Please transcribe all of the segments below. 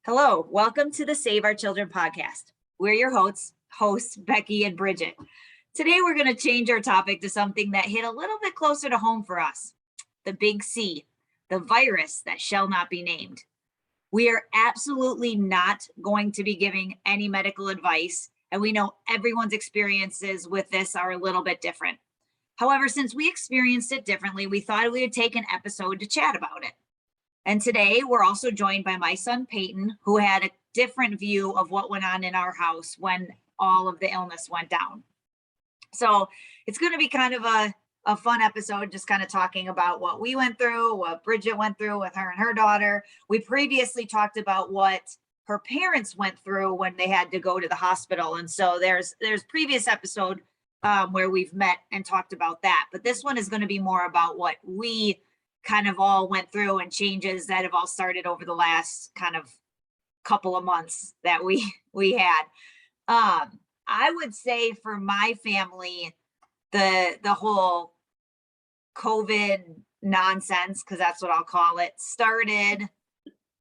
Hello, welcome to the Save Our Children podcast. We're your hosts, Becky and Bridget. Today, we're going to change our topic to something that hit a little bit closer to home for us, the big C, the virus that shall not be named. We are absolutely not going to be giving any medical advice, and we know everyone's experiences with this are a little bit different. However, since we experienced it differently, we thought we would take an episode to chat about it. And today we're also joined by my son, Peyton, who had a different view of what went on in our house when all of the illness went down. So it's going to be kind of a fun episode, just kind of talking about what we went through, what Bridget went through with her and her daughter. We previously talked about what her parents went through when they had to go to the hospital. And so there's previous episode where we've met and talked about that. But this one is going to be more about what we kind of all went through and changes that have all started over the last kind of couple of months that we had. I would say for my family, the whole COVID nonsense, because that's what I'll call it, started.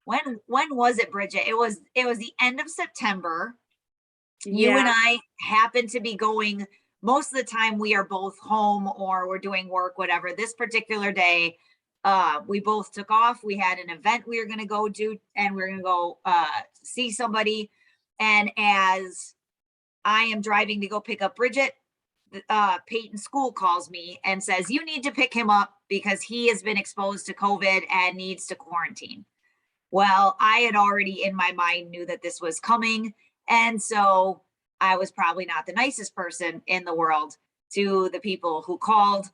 When was it, Bridget? It was the end of September. Yeah. You and I happened to be going, most of the time we are both home or we're doing work, whatever. This particular day, we both took off. We had an event we were going to go do, and we are going to go see somebody. And as I am driving to go pick up Bridget, Peyton's school calls me and says, you need to pick him up because he has been exposed to COVID and needs to quarantine. Well, I had already in my mind knew that this was coming. And so I was probably not the nicest person in the world to the people who called.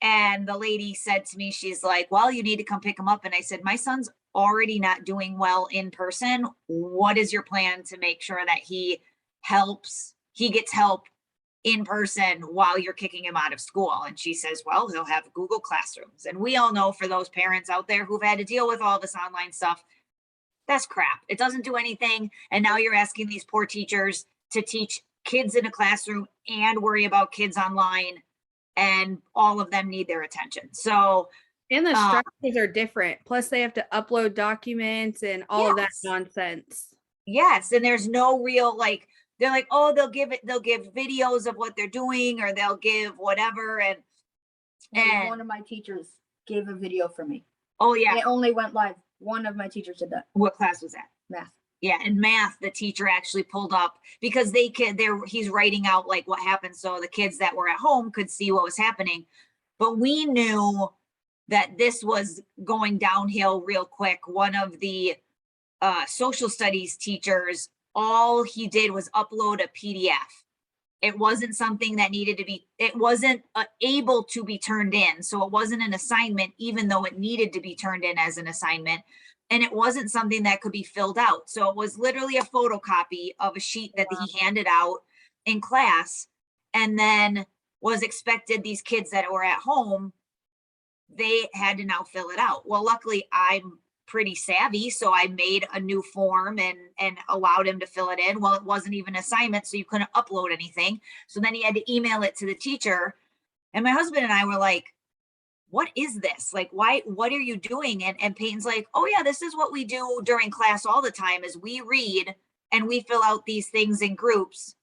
And the lady said to me, she's like, well, you need to come pick him up. And I said, my son's already not doing well in person. What is your plan to make sure that he gets help in person while you're kicking him out of school? And she says, well, he'll have Google Classrooms. And we all know, for those parents out there who've had to deal with all this online stuff, that's crap. It doesn't do anything. And now you're asking these poor teachers to teach kids in a classroom and worry about kids online. And all of them need their attention. So, and the structures are different. Plus they have to upload documents and all of that nonsense. Yes. And there's no real, they're like, oh, they'll give videos of what they're doing, or they'll give whatever. And one of my teachers gave a video for me. Oh yeah. It only went live. One of my teachers did that. What class was that? Math. Yeah, in math, the teacher actually pulled up, because he's writing out like what happened, so the kids that were at home could see what was happening. But we knew that this was going downhill real quick. One of the social studies teachers, all he did was upload a PDF. It wasn't something that it wasn't able to be turned in. So it wasn't an assignment, even though it needed to be turned in as an assignment. And it wasn't something that could be filled out. So it was literally a photocopy of a sheet that he handed out in class, and then was expected, these kids that were at home, they had to now fill it out. Well, luckily I'm pretty savvy, so I made a new form and allowed him to fill it in. Well, it wasn't even an assignment, so you couldn't upload anything. So then he had to email it to the teacher. And my husband and I were like, what is this? Like, why, what are you doing? And Peyton's like, oh yeah, this is what we do during class all the time, is we read and we fill out these things in groups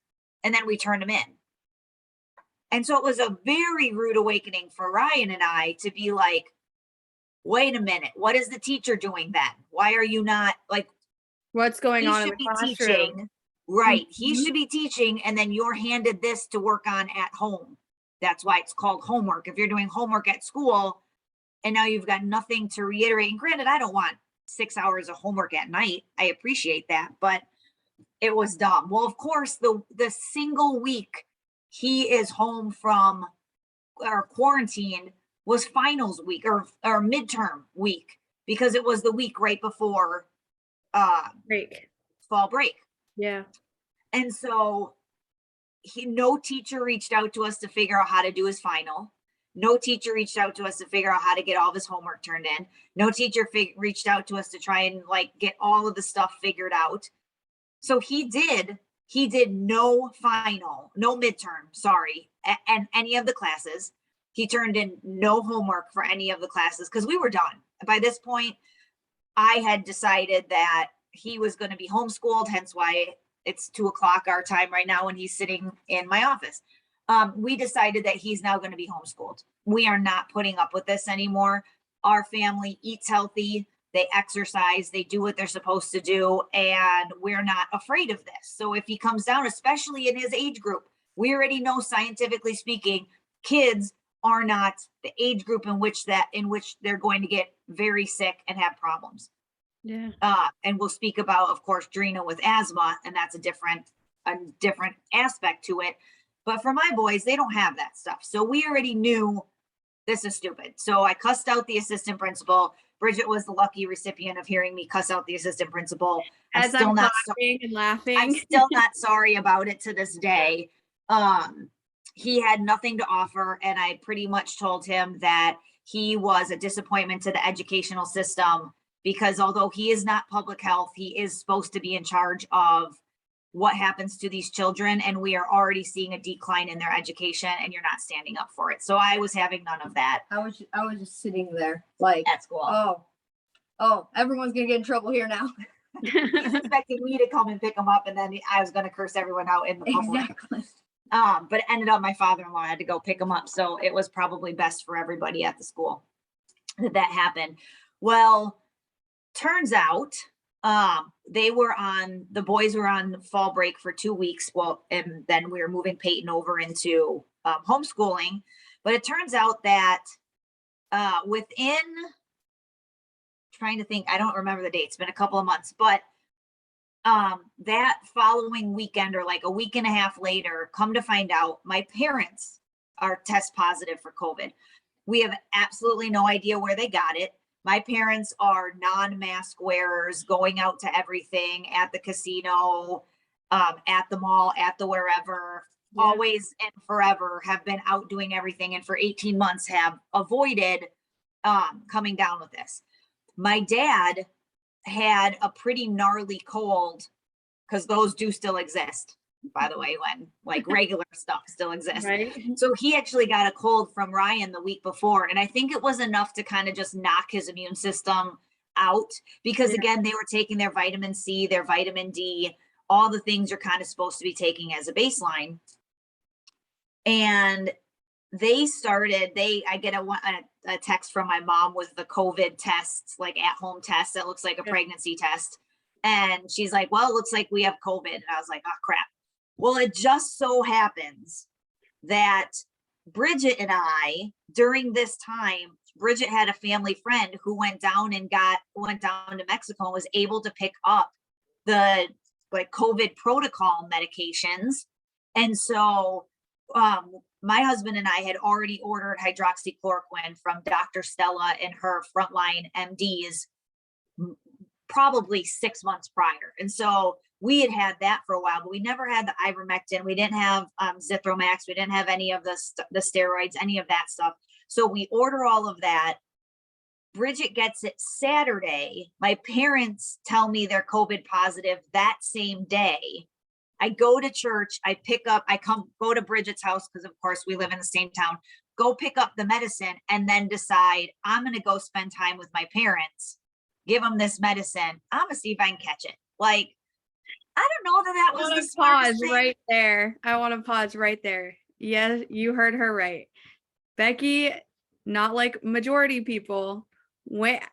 and then we turn them in. And so it was a very rude awakening for Ryan and I to be like, wait a minute, what is the teacher doing then? Why are you not, like, what's going on in the classroom? Teaching, right? He should be teaching, and then you're handed this to work on at home. That's why it's called homework. If you're doing homework at school and now you've got nothing to reiterate, and granted, I don't want 6 hours of homework at night. I appreciate that, but it was dumb. Well, of course, the single week he is home from or quarantined was finals week or midterm week, because it was the week right before fall break. Yeah. And so no teacher reached out to us to figure out how to do his final. No teacher reached out to us to figure out how to get all of his homework turned in. No teacher reached out to us to try and get all of the stuff figured out. So he did no final, no midterm, sorry, and any of the classes. He turned in no homework for any of the classes because we were done. By this point, I had decided that he was going to be homeschooled, hence why it's 2:00 our time right now when he's sitting in my office. We decided that he's now going to be homeschooled. We are not putting up with this anymore. Our family eats healthy, they exercise, they do what they're supposed to do, and we're not afraid of this. So if he comes down, especially in his age group, we already know, scientifically speaking, kids are not the age group in which they're going to get very sick and have problems. Yeah. And we'll speak about, of course, Drina with asthma, and that's a different aspect to it. But for my boys, they don't have that stuff. So we already knew this is stupid. So I cussed out the assistant principal. Bridget was the lucky recipient of hearing me cuss out the assistant principal. As I'm laughing and laughing. I'm still not sorry about it to this day. He had nothing to offer, and I pretty much told him that he was a disappointment to the educational system, because although he is not public health, he is supposed to be in charge of what happens to these children, and we are already seeing a decline in their education, and you're not standing up for it. So I was having none of that. I was just sitting there like at school. Oh, everyone's gonna get in trouble here now. He's expecting me to come and pick him up, and then I was going to curse everyone out in the public. Exactly. But it ended up my father-in-law had to go pick him up. So it was probably best for everybody at the school that happened. Well, turns out the boys were on fall break for 2 weeks. Well, and then we were moving Peyton over into homeschooling. But it turns out that within, trying to think, I don't remember the date, it's been a couple of months, but that following weekend, or like a week and a half later, come to find out my parents are test positive for COVID. We have absolutely no idea where they got it. My parents are non-mask wearers, going out to everything, at the casino, at the mall, at the wherever, always and forever have been out doing everything. And for 18 months have avoided coming down with this. My dad had a pretty gnarly cold, because those do still exist, by the way, when like regular stuff still exists. Right. So he actually got a cold from Ryan the week before. And I think it was enough to kind of just knock his immune system out, because again, they were taking their vitamin C, their vitamin D, all the things you're kind of supposed to be taking as a baseline. And I get a text from my mom with the COVID tests, like at home test that looks like a pregnancy test. And she's like, well, it looks like we have COVID. And I was like, oh crap. Well, it just so happens that Bridget and I, during this time, Bridget had a family friend who went down to Mexico and was able to pick up the like COVID protocol medications. And so my husband and I had already ordered hydroxychloroquine from Dr. Stella and her frontline MDs probably 6 months prior. And so we had that for a while, but we never had the ivermectin. We didn't have Zithromax. We didn't have any of the steroids, any of that stuff. So we order all of that. Bridget gets it Saturday. My parents tell me they're COVID positive that same day. I go to church, I go to Bridget's house, because of course we live in the same town, go pick up the medicine, and then decide I'm going to go spend time with my parents, give them this medicine. I'm going to see if I can catch it. Like, I don't know that was the smartest thing. Right there. I want to pause right there. Yeah, you heard her right. Becky, not like majority people, went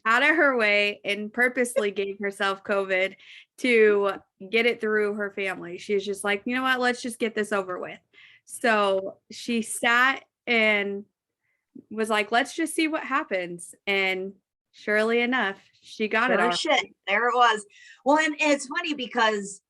out of her way and purposely gave herself COVID to get it through her family. She was just like, you know what, let's just get this over with. So she sat and was like, let's just see what happens. And surely enough, she got it all. Shit, there it was. Well, and it's funny because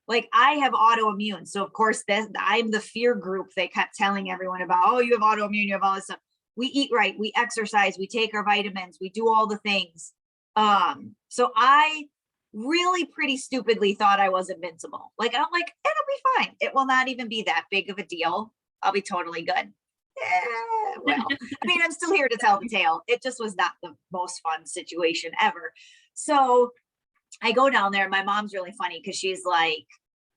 like I have autoimmune. So of course I'm the fear group they kept telling everyone about. Oh, you have autoimmune, you have all this stuff. We eat right, we exercise, we take our vitamins, we do all the things. So I really pretty stupidly thought I was invincible. Like, I'm like, it'll be fine. It will not even be that big of a deal. I'll be totally good. Well, I mean, I'm still here to tell the tale. It just was not the most fun situation ever. So I go down there. My mom's really funny because she's like,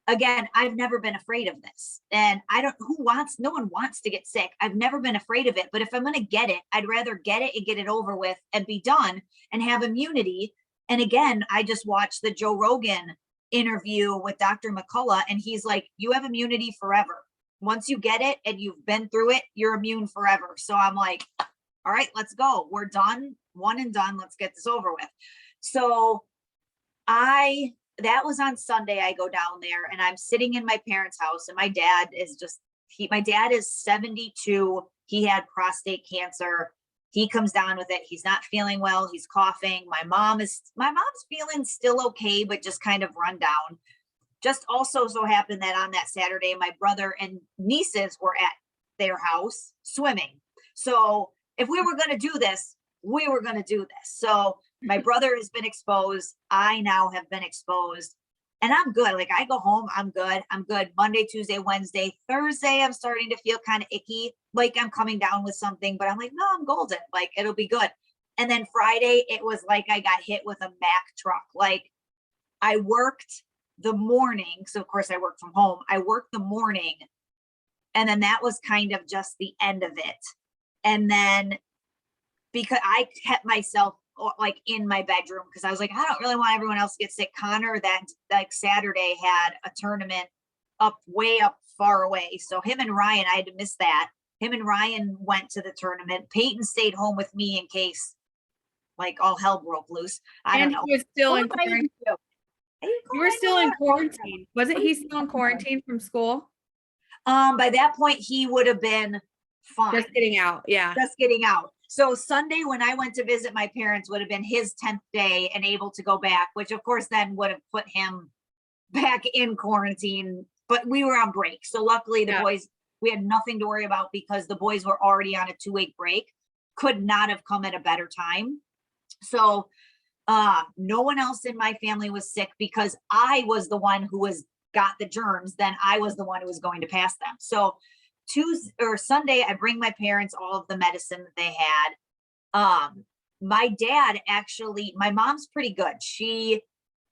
again, I've never been afraid of this. And no one wants to get sick. I've never been afraid of it. But if I'm going to get it, I'd rather get it and get it over with and be done and have immunity. And again, I just watched the Joe Rogan interview with Dr. McCullough, and he's like, you have immunity forever. Once you get it and you've been through it, you're immune forever. So I'm like, all right, let's go. We're done, one and done. Let's get this over with. So that was on Sunday. I go down there and I'm sitting in my parents' house, and my dad is my dad is 72. He had prostate cancer. He comes down with it. He's not feeling well. He's coughing. My mom's feeling still okay, but just kind of run down. Just also so happened that on that Saturday, my brother and nieces were at their house swimming. So if we were going to do this, we were going to do this. So my brother has been exposed. I now have been exposed, and I'm good. Like, I go home, I'm good. Monday, Tuesday, Wednesday, Thursday, I'm starting to feel kind of icky. Like I'm coming down with something, but I'm like, no, I'm golden. Like, it'll be good. And then Friday, it was like I got hit with a Mack truck. Like, I worked the morning. So of course I worked from home. I worked the morning, and then that was kind of just the end of it. And then because I kept myself like in my bedroom, because I was like, I don't really want everyone else to get sick. Connor, that like Saturday, had a tournament way up far away. So him and Ryan, I had to miss that. Him and Ryan went to the tournament. Peyton stayed home with me in case like all hell broke loose. I don't know. He was still in quarantine. You were still in quarantine. Wasn't he still in quarantine from school? By that point, he would have been fine. Just getting out. Yeah. Just getting out. So Sunday, when I went to visit my parents, would have been his 10th day and able to go back, which of course then would have put him back in quarantine. But we were on break. So luckily the boys, we had nothing to worry about because the boys were already on a 2-week break. Could not have come at a better time. So no one else in my family was sick because I was the one who got the germs. Then I was the one who was going to pass them. So Sunday, I bring my parents all of the medicine that they had. My dad actually, my mom's pretty good.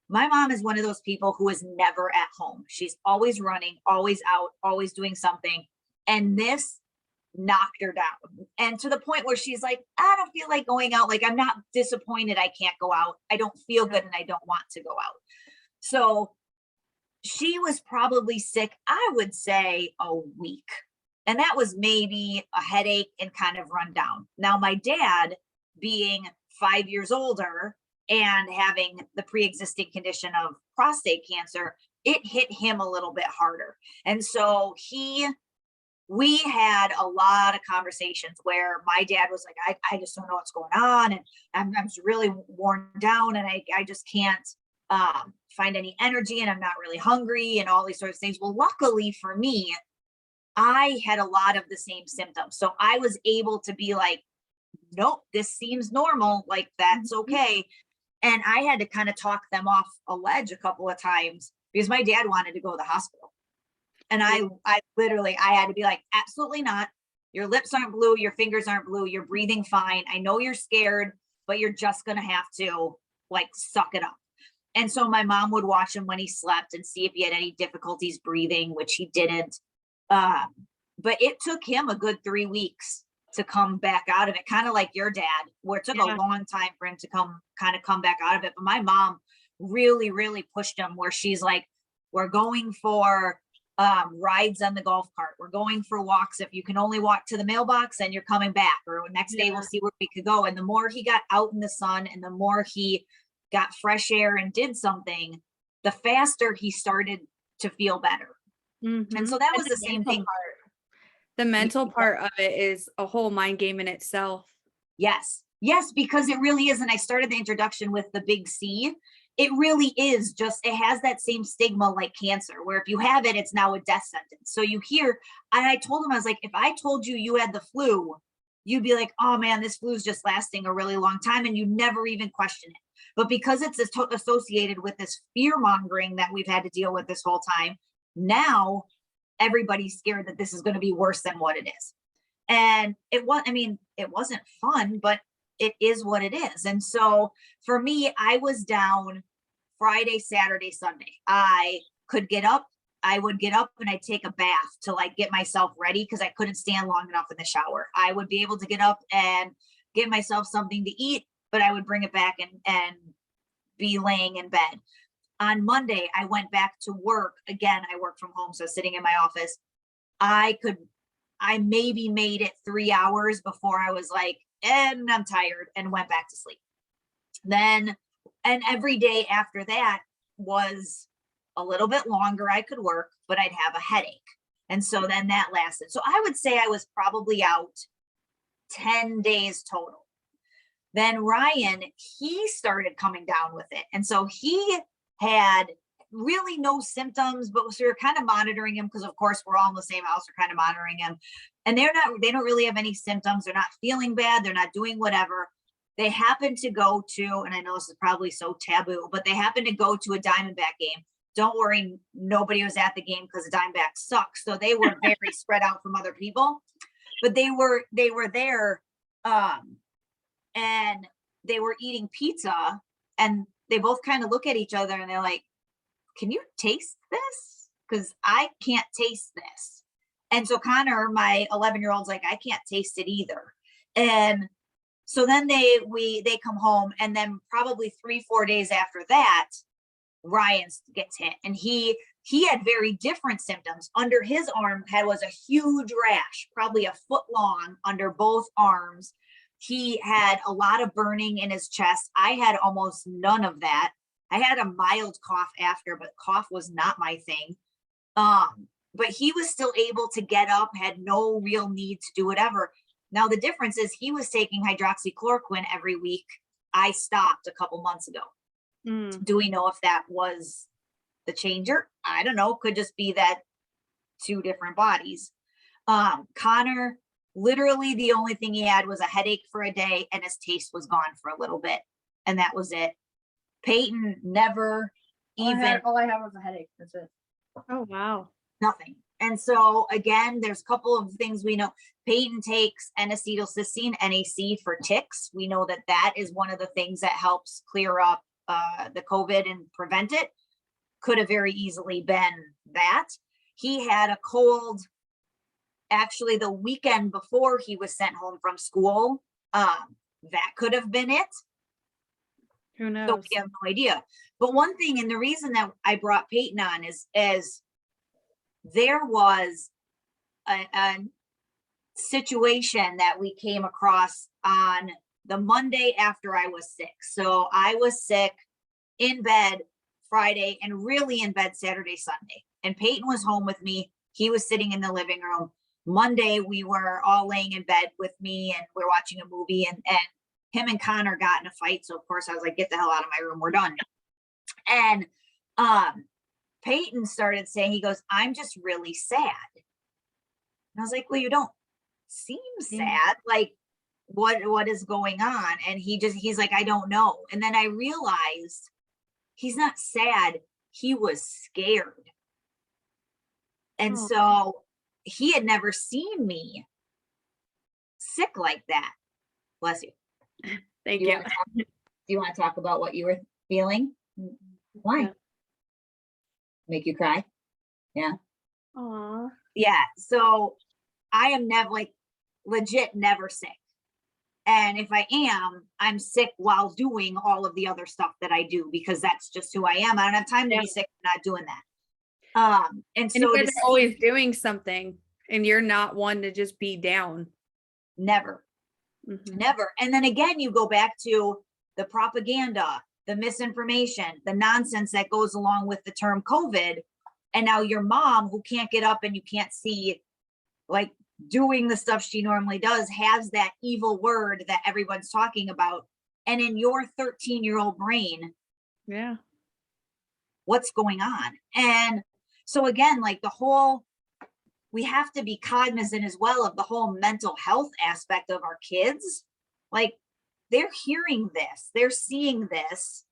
My mom is one of those people who is never at home. She's always running, always out, always doing something. And this knocked her down. And to the point where she's like, I don't feel like going out. Like, I'm not disappointed I can't go out. I don't feel good and I don't want to go out. So she was probably sick, I would say, a week. And that was maybe a headache and kind of run down. Now, my dad, being 5 years older and having the pre-existing condition of prostate cancer, it hit him a little bit harder. And so we had a lot of conversations where my dad was like, I just don't know what's going on. And I'm just really worn down, and I just can't find any energy, and I'm not really hungry, and all these sorts of things. Well, luckily for me, I had a lot of the same symptoms. So I was able to be like, nope, this seems normal. Like, that's okay. And I had to kind of talk them off a ledge a couple of times because my dad wanted to go to the hospital. And I literally had to be like, absolutely not. Your lips aren't blue. Your fingers aren't blue. You're breathing fine. I know you're scared, but you're just going to have to like suck it up. And so my mom would watch him when he slept and see if he had any difficulties breathing, which he didn't. But it took him a good 3 weeks to come back out of it, kind of like your dad, where it took a long time for him to come back out of it. But my mom really, really pushed him, where she's like, we're going for rides on the golf cart. We're going for walks. If you can only walk to the mailbox, and you're coming back, or next day we'll see where we could go. And the more he got out in the sun and the more he got fresh air and did something, the faster he started to feel better. Mm-hmm. And so that was the same thing. The mental part of it is a whole mind game in itself. Yes, because it really is. And I started the introduction with the big C. It really is just, it has that same stigma like cancer, where if you have it, it's now a death sentence. So you hear, and I told him, I was like, if I told you had the flu, you'd be like, oh man, this flu is just lasting a really long time. And you never even question it. But because it's associated with this fear mongering that we've had to deal with this whole time, now everybody's scared that this is going to be worse than what it is. And it wasn't fun, but it is what it is. And so for me, I was down Friday, Saturday, Sunday. I could get up I would get up and I'd take a bath to like get myself ready because I couldn't stand long enough in the shower. I would be able to get up and get myself something to eat, but I would bring it back and be laying in bed. On Monday, I went back to work. Again, I work from home, so sitting in my office, I maybe made it 3 hours before I was like, and I'm tired, and went back to sleep. Then, and every day after that was a little bit longer. I could work, but I'd have a headache. And so then that lasted. So I would say I was probably out 10 days total. Then Ryan, he started coming down with it. And so he had really no symptoms, but we were kind of monitoring him because of course we're all in the same house. We're kind of monitoring him. And they don't really have any symptoms. They're not feeling bad. They're not doing whatever. They happened to go to, and I know this is probably so taboo, but they happened to go to a Diamondback game. Don't worry, nobody was at the game because the Diamondbacks suck. So they were very spread out from other people, but they were there, and they were eating pizza, and they both kind of look at each other and they're like, "Can you taste this? Because I can't taste this." And so Connor, my 11-year-old's like, "I can't taste it either." And so then they come home, and then probably 3-4 days after that, Ryan gets hit, and he had very different symptoms. Under his arm was a huge rash, probably a foot long under both arms. He had a lot of burning in his chest. I had almost none of that. I had a mild cough after, but cough was not my thing. But he was still able to get up, had no real need to do whatever. Now, the difference is he was taking hydroxychloroquine every week. I stopped a couple months ago. Do we know if that was the changer? I don't know. Could just be that two different bodies. Connor, literally the only thing he had was a headache for a day, and his taste was gone for a little bit. And that was it. Peyton never even. All I had was a headache. That's it. Oh, wow. Nothing. And so again, there's a couple of things we know. Peyton takes N-acetylcysteine, NAC, for ticks. We know that that is one of the things that helps clear up the COVID and prevent it. Could have very easily been that. He had a cold actually the weekend before he was sent home from school. That could have been it. Who knows? So we have no idea. But one thing, and the reason that I brought Peyton on is there was a situation that we came across on the Monday after I was sick. So I was sick in bed Friday and really in bed Saturday, Sunday. And Peyton was home with me. He was sitting in the living room. Monday, we were all laying in bed with me and we're watching a movie, and him and Connor got in a fight. So of course I was like, "Get the hell out of my room. We're done." And Peyton started saying, he goes, "I'm just really sad." And I was like, "Well, you don't seem sad. Like, what is going on?" And he's like, "I don't know." And then I realized he's not sad. He was scared. And so he had never seen me sick like that. Bless you. Thank you. Do you want to talk about what you were feeling? Why? Yeah. Make you cry? Yeah. Aw. Yeah. So I am never, like, legit never sick. And if I am, I'm sick while doing all of the other stuff that I do, because that's just who I am. I don't have time to be sick and not doing that. And so you guys are always doing something, and you're not one to just be down. Never. Never. And then again, you go back to the propaganda, the misinformation, the nonsense that goes along with the term COVID. And now your mom, who can't get up and you can't see, like, doing the stuff she normally does, has that evil word that everyone's talking about. And in your 13-year-old brain, yeah, what's going on? And so again, like, we have to be cognizant as well of the whole mental health aspect of our kids. Like, they're hearing this, they're seeing this,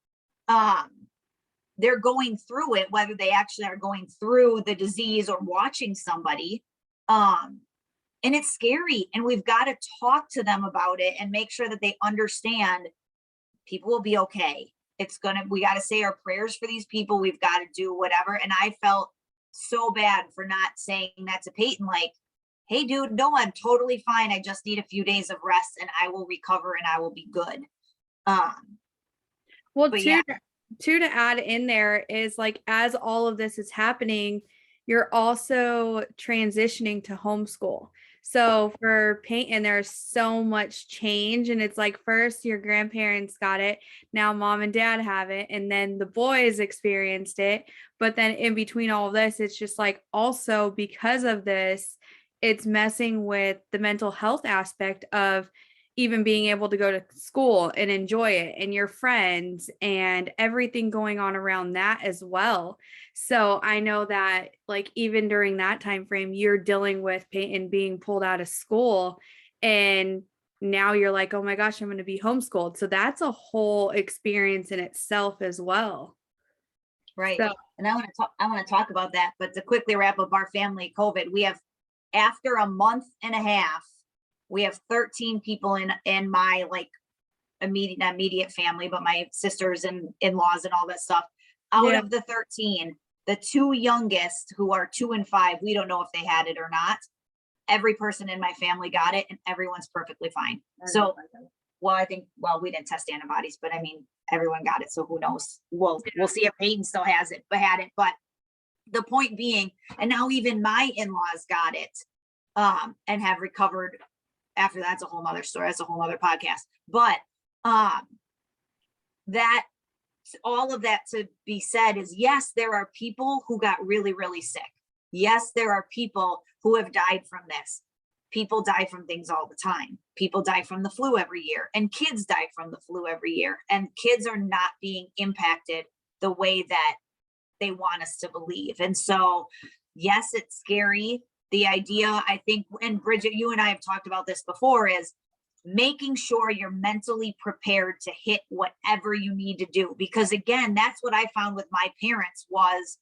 they're going through it, whether they actually are going through the disease or watching somebody. And it's scary, and we've got to talk to them about it and make sure that they understand people will be okay. We got to say our prayers for these people. We've got to do whatever. And I felt so bad for not saying that to Peyton, like, hey dude, no, I'm totally fine. I just need a few days of rest and I will recover and I will be good. Well, But to add in there is like, as all of this is happening, you're also transitioning to homeschool. So for Peyton, there's so much change. And it's like, first your grandparents got it. Now mom and dad have it. And then the boys experienced it. But then in between all of this, it's just like, also because of this, it's messing with the mental health aspect of even being able to go to school and enjoy it, and your friends and everything going on around that as well. So I know that like even during that time frame, you're dealing with Peyton being pulled out of school, and now you're like, oh my gosh, I'm going to be homeschooled. So that's a whole experience in itself as well. right. So, And I want to talk about that, but to quickly wrap up our family COVID, we have, after a month and a half, we have 13 people in my like immediate family, but my sisters and in-laws and all that stuff. Out of the 13, the 2 youngest, who are 2 and 5, we don't know if they had it or not. Every person in my family got it and everyone's perfectly fine. So, well, we didn't test antibodies, but I mean, everyone got it. So who knows? We'll see if Peyton still has it, but had it. But the point being, and now even my in-laws got it and have recovered. After that's a whole nother story. That's a whole nother podcast. But that, all of that to be said is, yes, there are people who got really, really sick. Yes, there are people who have died from this. People die from things all the time. People die from the flu every year, and kids die from the flu every year. And kids are not being impacted the way that they want us to believe. And so, yes, it's scary. The idea, I think, and Bridget, you and I have talked about this before, is making sure you're mentally prepared to hit whatever you need to do. Because again, that's what I found with my parents was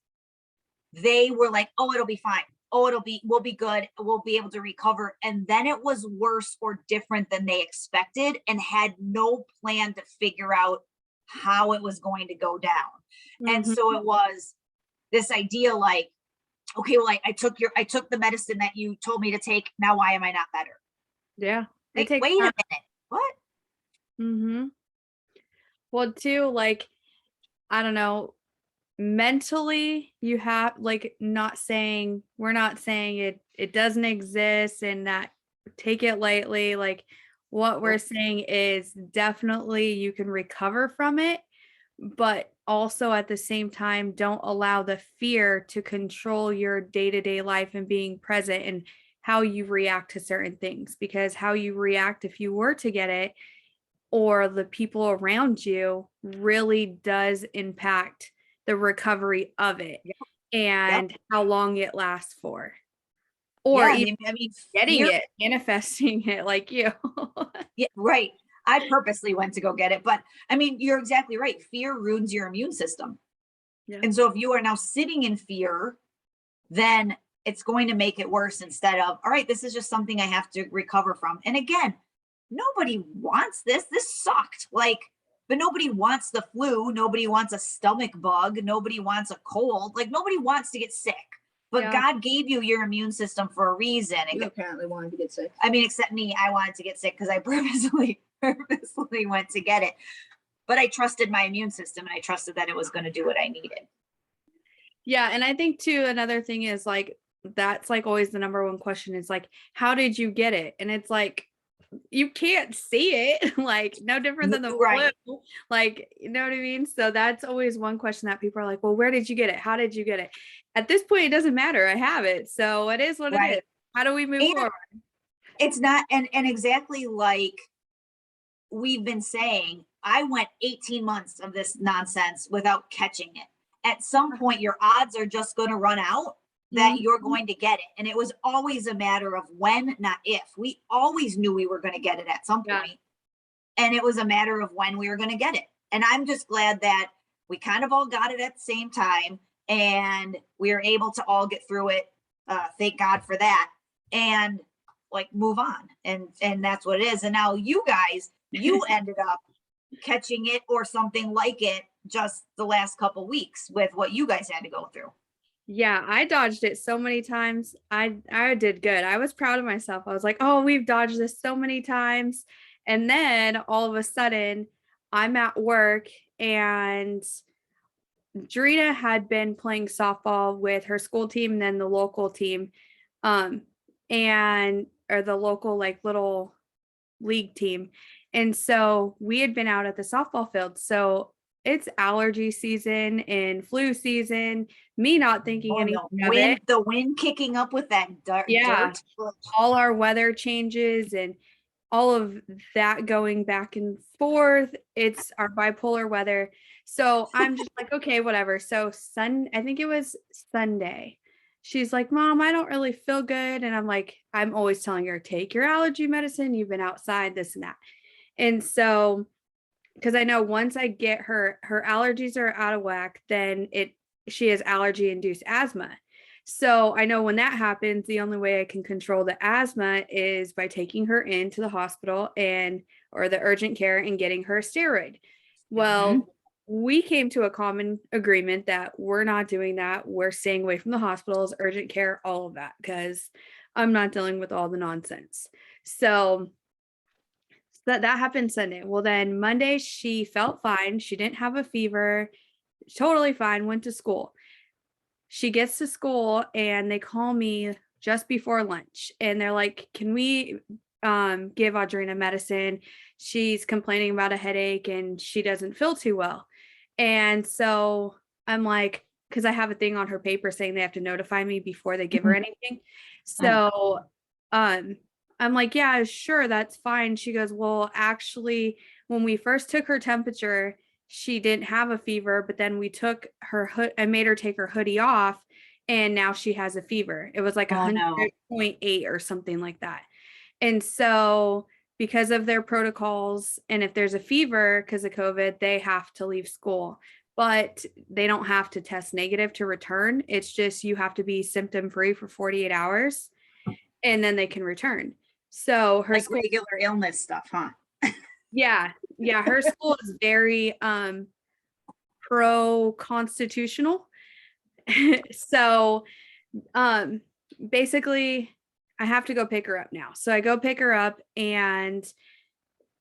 they were like, oh, it'll be fine. Oh, we'll be good. We'll be able to recover. And then it was worse or different than they expected and had no plan to figure out how it was going to go down. Mm-hmm. And so it was this idea like, okay, well, I took the medicine that you told me to take. Now, why am I not better? Yeah. Like, wait a minute. What? Mm-hmm. Well, too, like, I don't know, mentally you have like we're not saying it doesn't exist and that take it lightly. Like what we're saying is definitely you can recover from it, but also at the same time, don't allow the fear to control your day-to-day life and being present and how you react to certain things, because how you react if you were to get it or the people around you really does impact the recovery of it and how long it lasts for. Or even getting it, manifesting it like you. Yeah, right. I purposely went to go get it, but I mean, you're exactly right. Fear ruins your immune system. Yeah. And so if you are now sitting in fear, then it's going to make it worse instead of, all right, this is just something I have to recover from. And again, nobody wants this. This sucked. Like, but nobody wants the flu. Nobody wants a stomach bug. Nobody wants a cold. Like nobody wants to get sick. But God gave you your immune system for a reason. You apparently wanted to get sick. I mean, except me, I wanted to get sick because I purposely went to get it. But I trusted my immune system and I trusted that it was going to do what I needed. Yeah. And I think too, another thing is like, that's like always the number one question is like, how did you get it? And it's like, you can't see it, like no different than the flu. Like, you know what I mean? So that's always one question that people are like, well, where did you get it? How did you get it? At this point, it doesn't matter. I have it. So it is what it is. How do we move forward? It's not, and exactly like we've been saying, I went 18 months of this nonsense without catching it. At some point, your odds are just going to run out that you're going to get it. And it was always a matter of when, not if. We always knew we were going to get it at some point. And it was a matter of when we were going to get it. And I'm just glad that we kind of all got it at the same time and we were able to all get through it. Thank God for that. And like move on. And that's what it is. And now you guys, you ended up catching it or something like it just the last couple weeks with what you guys had to go through. Yeah, I dodged it so many times. I did good. I was proud of myself. I was like, oh, we've dodged this so many times. And then all of a sudden, I'm at work and Drina had been playing softball with her school team and then the local team. And or the local like little league team. And so we had been out at the softball field. So it's allergy season and flu season, me not thinking Oh, anything no. of it. The wind kicking up with that Yeah. dirt. All our weather changes and all of that going back and forth. It's our bipolar weather. So I'm just like, okay, whatever. So I think it was Sunday. She's like, Mom, I don't really feel good. And I'm like, I'm always telling her, take your allergy medicine. You've been outside, this and that. And so, because I know once I get her allergies are out of whack, then she has allergy induced asthma. So I know when that happens, the only way I can control the asthma is by taking her into the hospital or the urgent care and getting her a steroid. Well, we came to a common agreement that we're not doing that. We're staying away from the hospitals, urgent care, all of that, because I'm not dealing with all the nonsense. So that happened Sunday. Well, then Monday she felt fine. She didn't have a fever, totally fine, went to school. She gets to school and they call me just before lunch and they're like, can we give Audrina medicine? She's complaining about a headache and she doesn't feel too well. And so I'm like, because I have a thing on her paper saying they have to notify me before they give her anything. So I'm like, yeah, sure, that's fine. She goes, well, actually, when we first took her temperature, she didn't have a fever, but then we took her hood, I made her take her hoodie off, and now she has a fever. It was like 100.8 or something like that. And so because of their protocols, and if there's a fever because of COVID, they have to leave school, but they don't have to test negative to return. It's just you have to be symptom free for 48 hours and then they can return. So her like school, regular illness stuff, huh? yeah, her school is very pro constitutional. So basically I have to go pick her up now. So I go pick her up and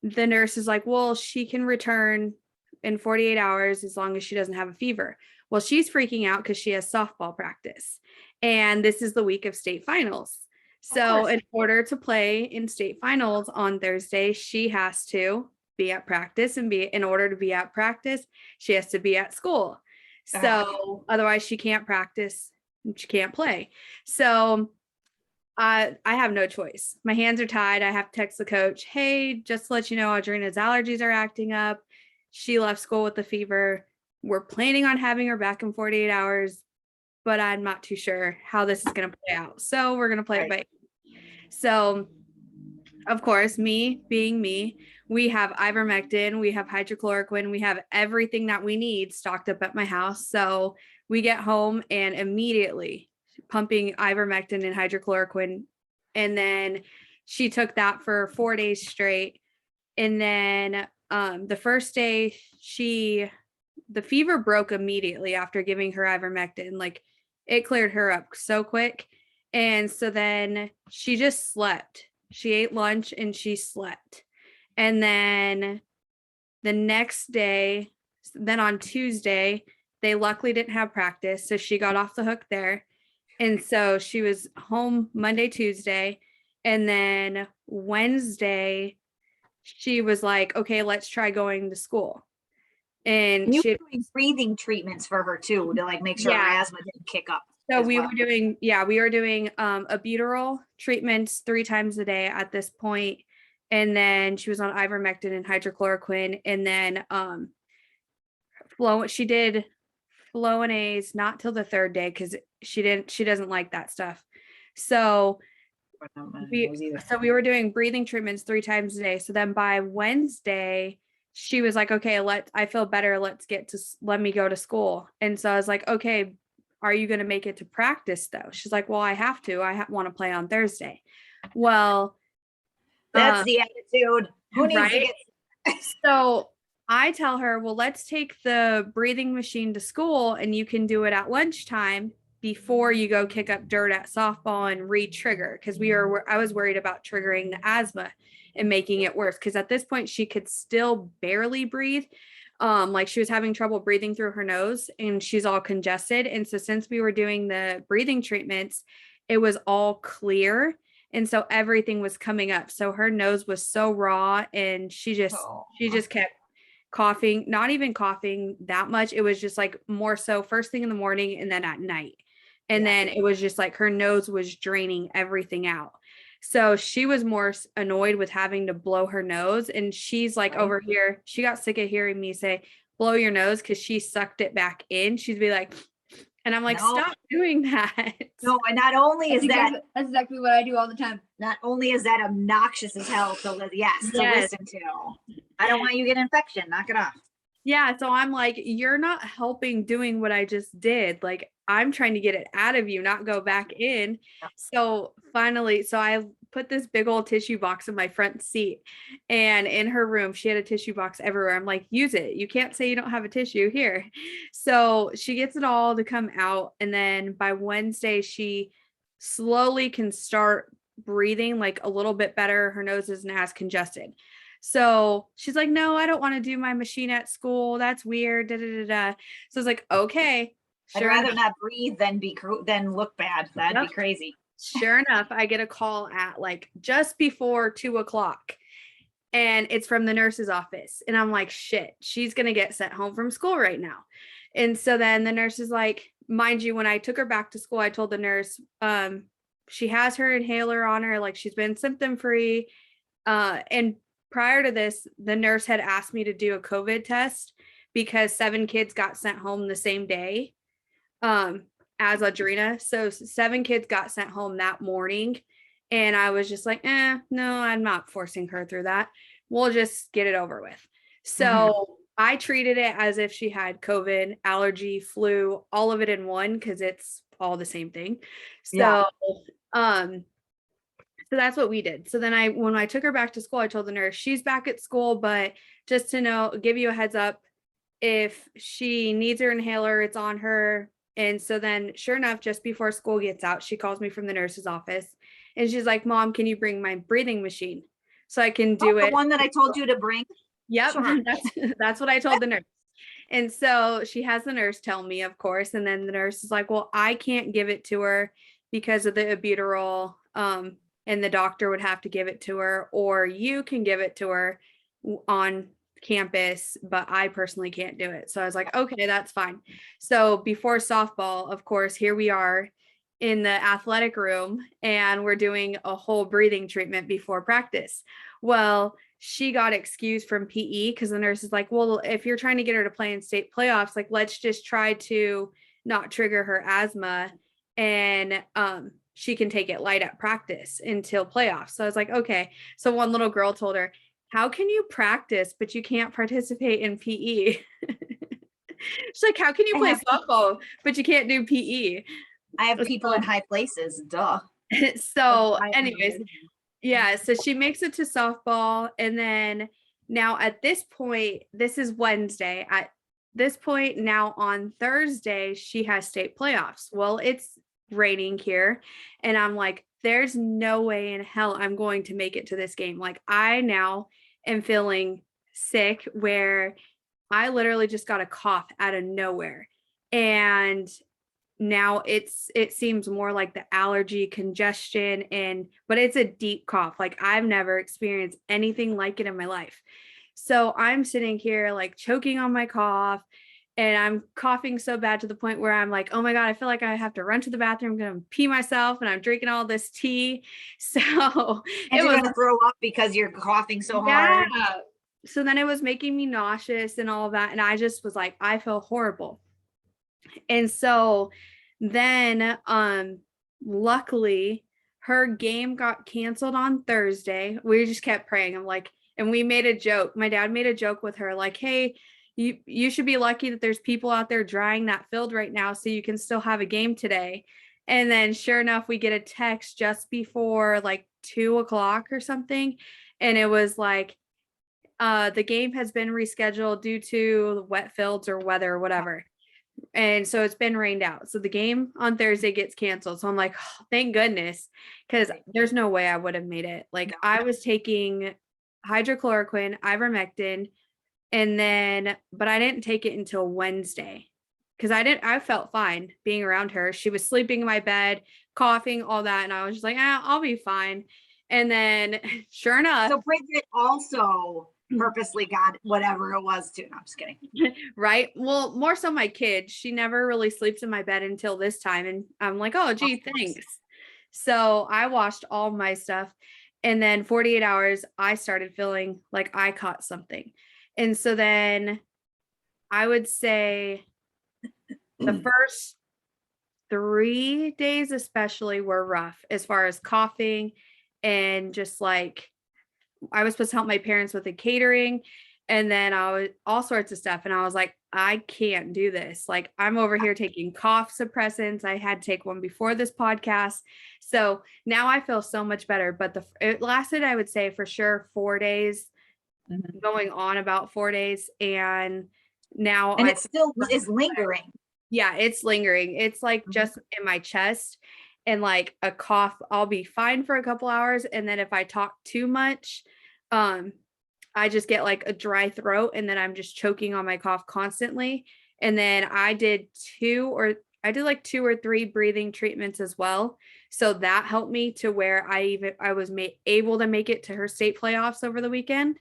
the nurse is like, well, she can return in 48 hours as long as she doesn't have a fever. Well, she's freaking out because she has softball practice and this is the week of state finals. So in order to play in state finals on Thursday, she has to be at practice and in order to be at practice, she has to be at school. So otherwise she can't practice and she can't play. So I have no choice. My hands are tied. I have to text the coach. Hey, just to let you know, Audrina's allergies are acting up. She left school with a fever. We're planning on having her back in 48 hours, but I'm not too sure how this is going to play out. So we're going to play it by. So of course, me being me, we have ivermectin, we have hydrochloroquine, we have everything that we need stocked up at my house. So we get home and immediately pumping ivermectin and hydrochloroquine. And then she took that for 4 days straight. And then the first day the fever broke immediately after giving her ivermectin. Like it cleared her up so quick. And so then she just slept. She ate lunch and she slept. And then the next day, then on Tuesday, they luckily didn't have practice. So she got off the hook there. And so she was home Monday, Tuesday. And then Wednesday, she was like, okay, let's try going to school. And you were doing breathing treatments for her too, to like make sure her asthma didn't kick up. So we were doing albuterol treatments 3 times a day at this point. And then she was on ivermectin and hydrochloroquine. And then she did Flonase not till the 3rd day because she doesn't like that stuff. So we were doing breathing treatments 3 times a day. So then by Wednesday, she was like, okay, I feel better. Let me go to school. And so I was like, okay, are you going to make it to practice though? She's like, well, I have to, want to play on Thursday. Well, that's the attitude. Who needs to get... So I tell her, well, let's take the breathing machine to school and you can do it at lunchtime before you go kick up dirt at softball and re-trigger, because I was worried about triggering the asthma and making it worse, because at this point she could still barely breathe. Like she was having trouble breathing through her nose and she's all congested. And so since we were doing the breathing treatments, it was all clear. And so everything was coming up. So her nose was so raw and she just kept coughing, not even coughing that much. It was just like more so first thing in the morning and then at night. And then it was just like her nose was draining everything out. So she was more annoyed with having to blow her nose. And she's like over here, she got sick of hearing me say, blow your nose, because she sucked it back in. She'd be like, and I'm like, stop doing that. No, and not only is that's exactly what I do all the time. Not only is that obnoxious as hell to listen to. I don't want you to get an infection. Knock it off. Yeah. So I'm like, you're not helping doing what I just did. Like, I'm trying to get it out of you, not go back in. So finally, I put this big old tissue box in my front seat, and in her room, she had a tissue box everywhere. I'm like, use it. You can't say you don't have a tissue here. So she gets it all to come out. And then by Wednesday, she slowly can start breathing like a little bit better. Her nose isn't as congested. So she's like, no, I don't want to do my machine at school. That's weird. Da, da, da, da. So I was like, okay. I'd rather not breathe than look bad. That'd be crazy. Sure enough, I get a call at like just before 2:00, and it's from the nurse's office. And I'm like, shit, she's going to get sent home from school right now. And so then the nurse is like, mind you, when I took her back to school, I told the nurse, she has her inhaler on her, like she's been symptom free. And prior to this, the nurse had asked me to do a COVID test because 7 kids got sent home the same day. As Audrina. So 7 kids got sent home that morning. And I was just like, no, I'm not forcing her through that. We'll just get it over with. So I treated it as if she had COVID, allergy, flu, all of it in one, because it's all the same thing. So, so that's what we did. So then when I took her back to school, I told the nurse, she's back at school, but just to give you a heads up, if she needs her inhaler, it's on her. And so then sure enough, just before school gets out, she calls me from the nurse's office and she's like, Mom, can you bring my breathing machine so I can do it? The one that I told you to bring. Yep. Sure. That's what I told the nurse. And so she has the nurse tell me, of course. And then the nurse is like, well, I can't give it to her because of the albuterol. And the doctor would have to give it to her, or you can give it to her on campus, but I personally can't do it. So I was like, okay, that's fine. So before softball, of course, here we are in the athletic room and we're doing a whole breathing treatment before practice. Well, she got excused from PE because the nurse is like, well, if you're trying to get her to play in state playoffs, like, let's just try to not trigger her asthma and she can take it light at practice until playoffs. So I was like, okay. So one little girl told her, how can you practice, but you can't participate in PE? She's like, how can you play softball, but you can't do PE? I have people in high places, duh. So anyways, yeah, so she makes it to softball. And then now at this point, this is Wednesday. At this point now on Thursday, she has state playoffs. Well, it's raining here. And I'm like, there's no way in hell I'm going to make it to this game. Like, I now am feeling sick where I literally just got a cough out of nowhere. And now it seems more like the allergy, congestion, but it's a deep cough. Like, I've never experienced anything like it in my life. So I'm sitting here like choking on my cough. And I'm coughing so bad to the point where I'm like, oh my God, I feel like I have to run to the bathroom. I'm going to pee myself and I'm drinking all this tea. So and you're going to throw up because you're coughing so hard. So then it was making me nauseous and all of that. And I just was like, I feel horrible. And so then luckily her game got canceled on Thursday. We just kept praying. I'm like, and we made a joke. My dad made a joke with her like, hey, you should be lucky that there's people out there drying that field right now so you can still have a game today. And then sure enough, we get a text just before like 2:00 or something. And it was like, the game has been rescheduled due to wet fields or weather or whatever. And so it's been rained out. So the game on Thursday gets canceled. So I'm like, oh, thank goodness, because there's no way I would have made it. Like I was taking hydrochloroquine, ivermectin, and then, but I didn't take it until Wednesday because I felt fine being around her. She was sleeping in my bed, coughing, all that. And I was just like, I'll be fine. And then sure enough. So Bridget also purposely got whatever it was too. No, I'm just kidding. Right. Well, more so my kid. She never really sleeps in my bed until this time. And I'm like, oh, gee, thanks. So I washed all my stuff. And then 48 hours, I started feeling like I caught something. And so then I would say the first 3 days especially were rough as far as coughing and just like I was supposed to help my parents with the catering and then I was all sorts of stuff. And I was like, I can't do this. Like I'm over here taking cough suppressants. I had to take one before this podcast. So now I feel so much better, but it lasted, I would say for sure 4 days, going on about 4 days. And now and it still is lingering. Yeah, it's lingering. It's like just in my chest and like a cough. I'll be fine for a couple hours. And then if I talk too much, I just get like a dry throat and then I'm just choking on my cough constantly. And then I did like 2 or 3 breathing treatments as well. So that helped me to where I was able to make it to her state playoffs over the weekend.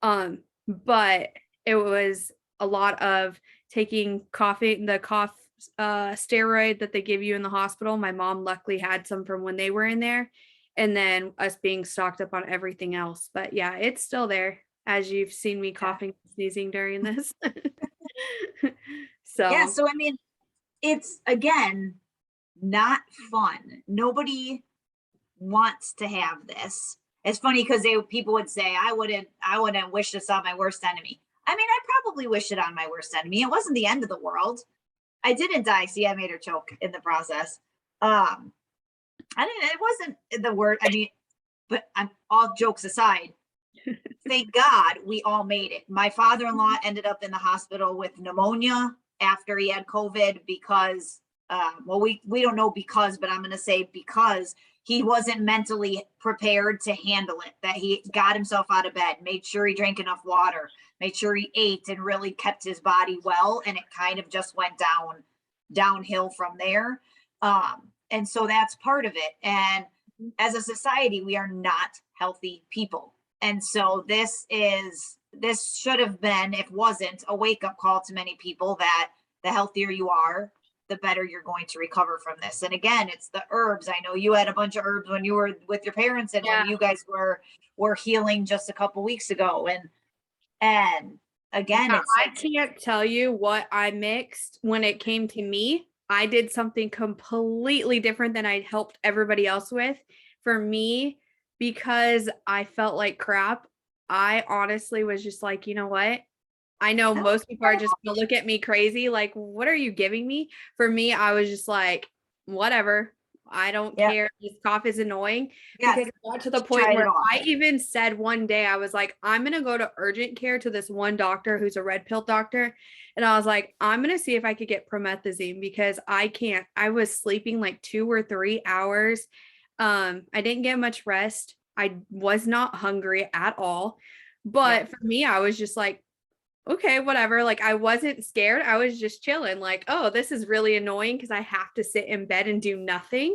But it was a lot of taking the cough steroid that they give you in the hospital. My mom luckily had some from when they were in there, and then us being stocked up on everything else. But yeah, it's still there as you've seen me coughing, sneezing during this. So I mean, it's again not fun. Nobody wants to have this. It's funny because people would say, I wouldn't wish this on my worst enemy. I mean, I probably wish it on my worst enemy. It wasn't the end of the world. I didn't die. See, I made her choke in the process. It wasn't the word. I mean, but I'm all jokes aside. Thank God we all made it. My father-in-law ended up in the hospital with pneumonia after he had COVID because, we don't know because, but I'm going to say because he wasn't mentally prepared to handle it, that he got himself out of bed, made sure he drank enough water, made sure he ate and really kept his body well. And it kind of just went downhill from there. And so that's part of it. And as a society, we are not healthy people. And so this should have been, if wasn't, a wake-up call to many people that the healthier you are, the better you're going to recover from this. And again, it's the herbs. I know you had a bunch of herbs when you were with your parents and when you guys were healing just a couple weeks ago. And again, I can't tell you what I mixed when it came to me. I did something completely different than I helped everybody else with. For me, because I felt like crap, I honestly was just like, you know what? I know most people are just gonna look at me crazy, like, what are you giving me? For me, I was just like, whatever. I don't care. This cough is annoying. Because it got to the point where I even said one day, I was like, I'm going to go to urgent care to this one doctor who's a red pill doctor. And I was like, I'm going to see if I could get promethazine because I can't. I was sleeping like 2 or 3 hours. I didn't get much rest. I was not hungry at all. But for me, I was just like, okay, whatever. Like I wasn't scared. I was just chilling like, oh, this is really annoying because I have to sit in bed and do nothing.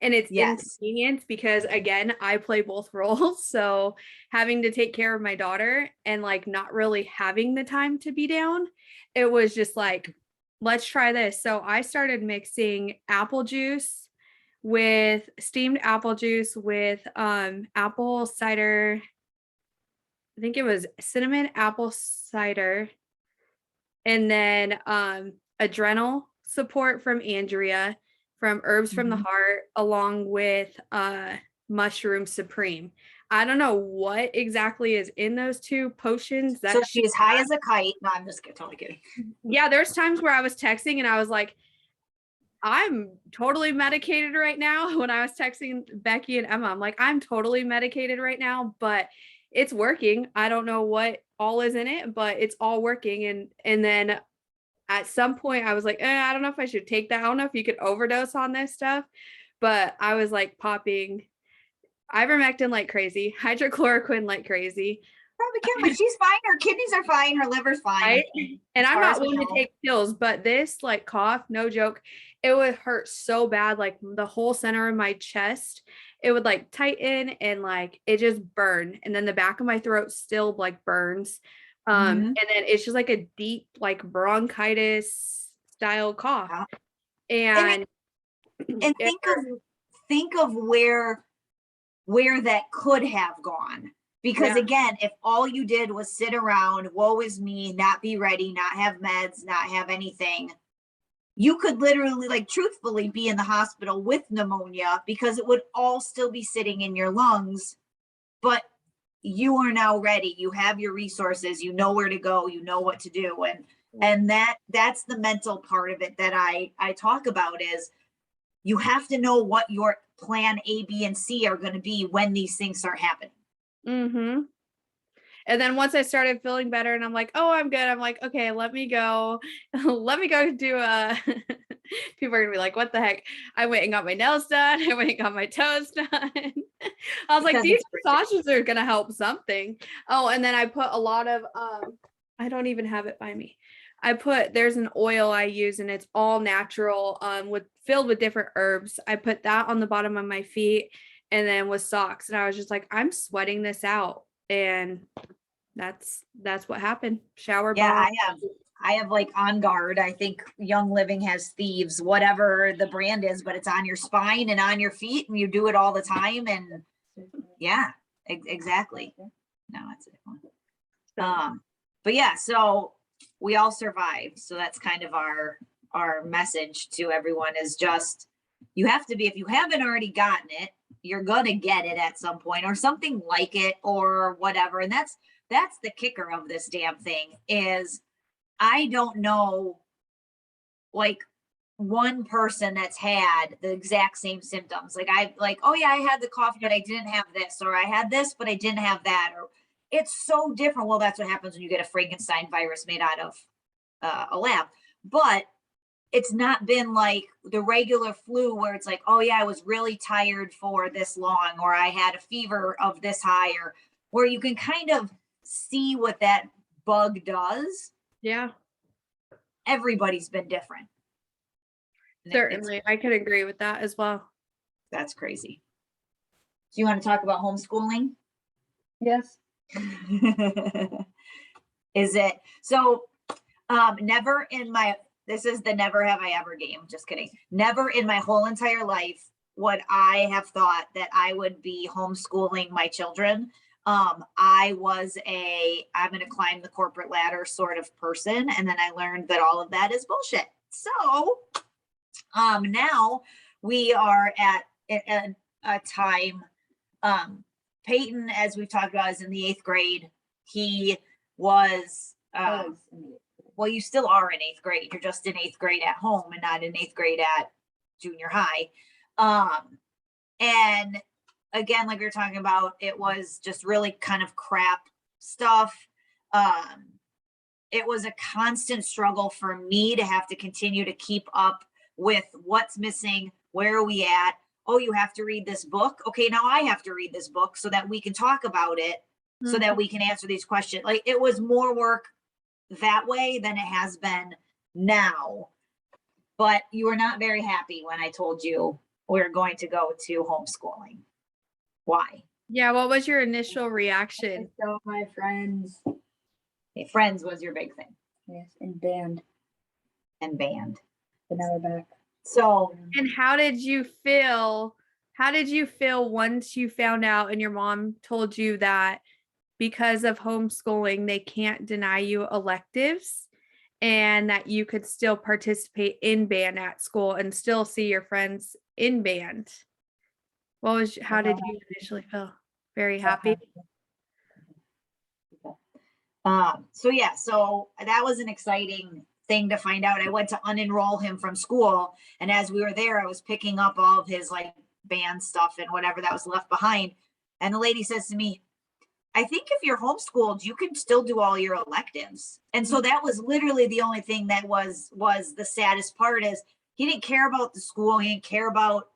And it's inconvenient because again, I play both roles. So having to take care of my daughter and like not really having the time to be down, it was just like, let's try this. So I started mixing steamed apple juice with apple cider. I think it was cinnamon apple cider, and then adrenal support from Andrea, from Herbs from the Heart, along with Mushroom Supreme. I don't know what exactly is in those 2 potions. So she's high as a kite. No, I'm just totally kidding. Yeah, there's times where I was texting and I was like, I'm totally medicated right now. When I was texting Becky and Emma, I'm like, I'm totally medicated right now, but it's working. I don't know what all is in it, but it's all working. And then at some point I was like, I don't know if I should take that. I don't know if you could overdose on this stuff, but I was like popping ivermectin like crazy, hydrochloroquine like crazy. Probably can, but she's fine. Her kidneys are fine. Her liver's fine. Right? And as I'm far not as we one to know. take pills, but this like cough, no joke, it would hurt so bad, like the whole center of my chest. It would like tighten and like it just burn. And then the back of my throat still like burns. Mhm. And then it's just like a deep, like bronchitis style cough. Yeah. And And think of where that could have gone. Because again, if all you did was sit around, woe is me, not be ready, not have meds, not have anything, you could literally, like, truthfully be in the hospital with pneumonia because it would all still be sitting in your lungs. But you are now ready. You have your resources. You know where to go. You know what to do. And that's the mental part of it that I talk about is you have to know what your plan A, B, and C are going to be when these things start happening. Mm-hmm. And then once I started feeling better and I'm like, oh, I'm good. I'm like, okay, let me go. Let me go do people are gonna be like, what the heck? I went and got my nails done. I went and got my toes done. I was like, Because these it's Bridget. massages are gonna help something. Oh, and then I put a lot of I don't even have it by me. There's an oil I use and it's all natural, filled with different herbs. I put that on the bottom of my feet and then with socks. And I was just like, I'm sweating this out. And that's what happened. Shower Yeah, bomb. I have like On Guard. I think Young Living has Thieves, whatever the brand is, but it's on your spine and on your feet, and you do it all the time. And yeah, exactly. No, that's it. But yeah, so we all survived. So that's kind of our message to everyone is just, you have to be, if you haven't already gotten it, you're gonna get it at some point or something like it or whatever. And that's the kicker of this damn thing is I don't know like one person that's had the exact same symptoms. Like, oh yeah, I had the cough, but I didn't have this, or I had this, but I didn't have that, or it's so different. Well, that's what happens when you get a Frankenstein virus made out of a lab. But it's not been like the regular flu where it's like, oh yeah, I was really tired for this long, or I had a fever of this high, or where you can kind of see what that bug does. Yeah. Everybody's been different. Certainly. I could agree with that as well. That's crazy. Do you want to talk about homeschooling? Yes. Is it so? Never in my, this is the never have I ever game. Just kidding. Never in my whole entire life would I have thought that I would be homeschooling my children. I was I'm going to climb the corporate ladder sort of person. And then I learned that all of that is bullshit. So now we are at a time, Peyton, as we've talked about, is in the 8th grade. He was, well, you still are in 8th grade. You're just in 8th grade at home and not in 8th grade at junior high. And again, like we were talking about, it was just really kind of crap stuff. It was a constant struggle for me to have to continue to keep up with what's missing, where are we at? Oh, you have to read this book. Okay, now I have to read this book so that we can talk about it, so that we can answer these questions. Like, it was more work that way than it has been now. But you were not very happy when I told you we were going to go to homeschooling. Why? Yeah, what was your initial reaction? So my friends. Okay, friends was your big thing. Yes, and band. But now we're back. So, and how did you feel? How did you feel once you found out and your mom told you that because of homeschooling, they can't deny you electives and that you could still participate in band at school and still see your friends in band? How did you initially feel? Very happy. So yeah, so that was an exciting thing to find out. I went to unenroll him from school, and as we were there, I was picking up all of his like band stuff and whatever that was left behind. And the lady says to me, I think if you're homeschooled, you can still do all your electives. And so that was literally the only thing that was the saddest part is he didn't care about the school. He didn't care about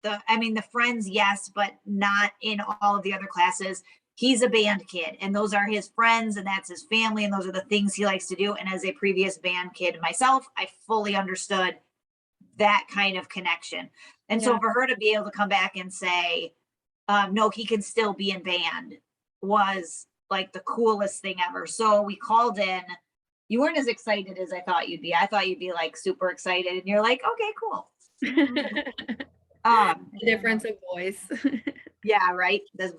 the friends, yes, but not in all of the other classes. He's a band kid and those are his friends and that's his family. And those are the things he likes to do. And as a previous band kid myself, I fully understood that kind of connection. And so for her to be able to come back and say, no, he can still be in band was like the coolest thing ever. So we called in. You weren't as excited as I thought you'd be. I thought you'd be like super excited and you're like, okay, cool. The difference of boys. Yeah, right. That's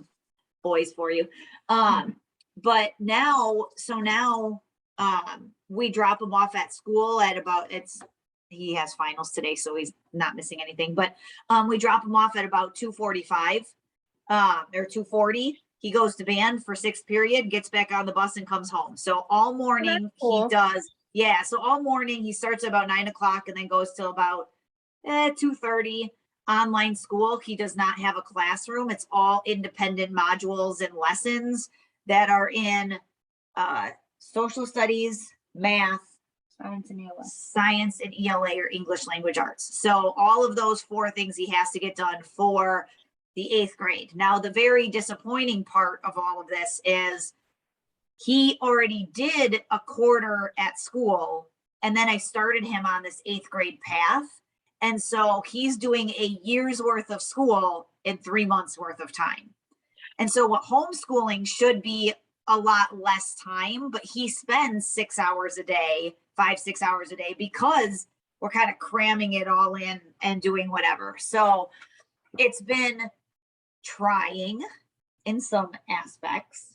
boys for you. But now we drop him off at school at he has finals today, so he's not missing anything, but we drop him off at about 2:45 or 2:40. He goes to band for 6th period, gets back on the bus and comes home. So all morning he does. Yeah. So all morning he starts at about 9 o'clock and then goes till about 2:30. Online school. He does not have a classroom. It's all independent modules and lessons that are in social studies, math, science and ELA or English language arts. So all of those 4 things he has to get done for the 8th grade. Now, the very disappointing part of all of this is he already did a quarter at school, and then I started him on this 8th grade path. And so he's doing a year's worth of school in 3 months worth of time. And so what homeschooling should be a lot less time, but he spends 6 hours a day, 5-6 hours a day, because we're kind of cramming it all in and doing whatever. So it's been trying in some aspects.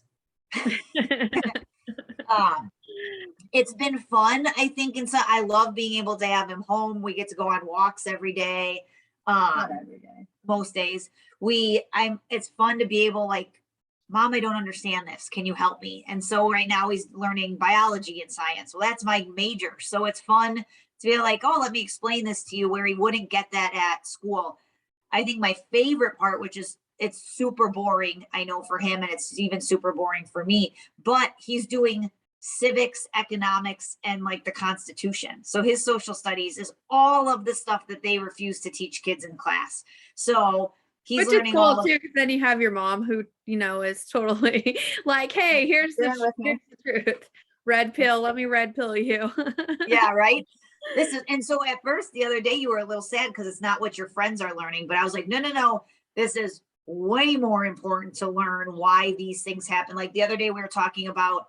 It's been fun, I think, and so I love being able to have him home. We get to go on walks every day. Not every day. Most days. It's fun to be able, like, Mom, I don't understand this. Can you help me? And so right now he's learning biology and science. Well, that's my major. So it's fun to be like, oh, let me explain this to you, where he wouldn't get that at school. I think my favorite part, which is it's super boring, I know, for him, and it's even super boring for me, but he's doing civics, economics, and like the Constitution. So his social studies is all of the stuff that they refuse to teach kids in class. So he's Which learning is cool all too, because then you have your mom who, is totally like, hey, here's the truth. Red pill, let me red pill you. Yeah, right. And so at first the other day you were a little sad because it's not what your friends are learning, but I was like, no, this is way more important to learn why these things happen. Like the other day we were talking about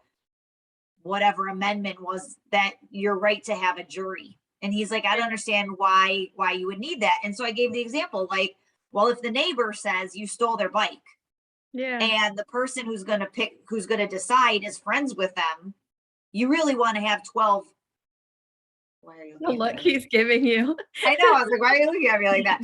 whatever amendment was that you're right to have a jury. And he's like, I don't understand why you would need that. And so I gave the example, like, well, if the neighbor says you stole their bike, and the person who's going to decide is friends with them, you really want to have 12. Why are you the look he's giving you? I know. I was like, why are you looking at me like that?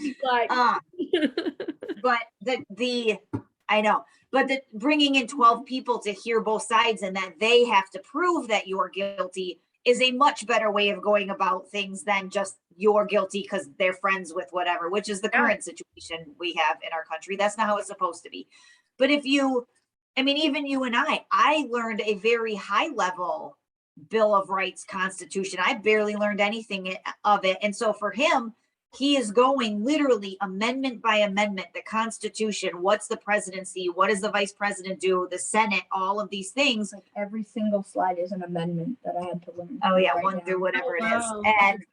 But bringing in 12 people to hear both sides and that they have to prove that you're guilty is a much better way of going about things than just you're guilty because they're friends with whatever, which is the current situation we have in our country. That's not how it's supposed to be. But even you and I learned a very high level Bill of Rights Constitution. I barely learned anything of it. And so for him, he is going literally amendment by amendment, the Constitution, what's the presidency, what does the vice president do, the Senate, all of these things. Like every single slide is an amendment that I had to learn. Oh yeah, one through whatever it is. And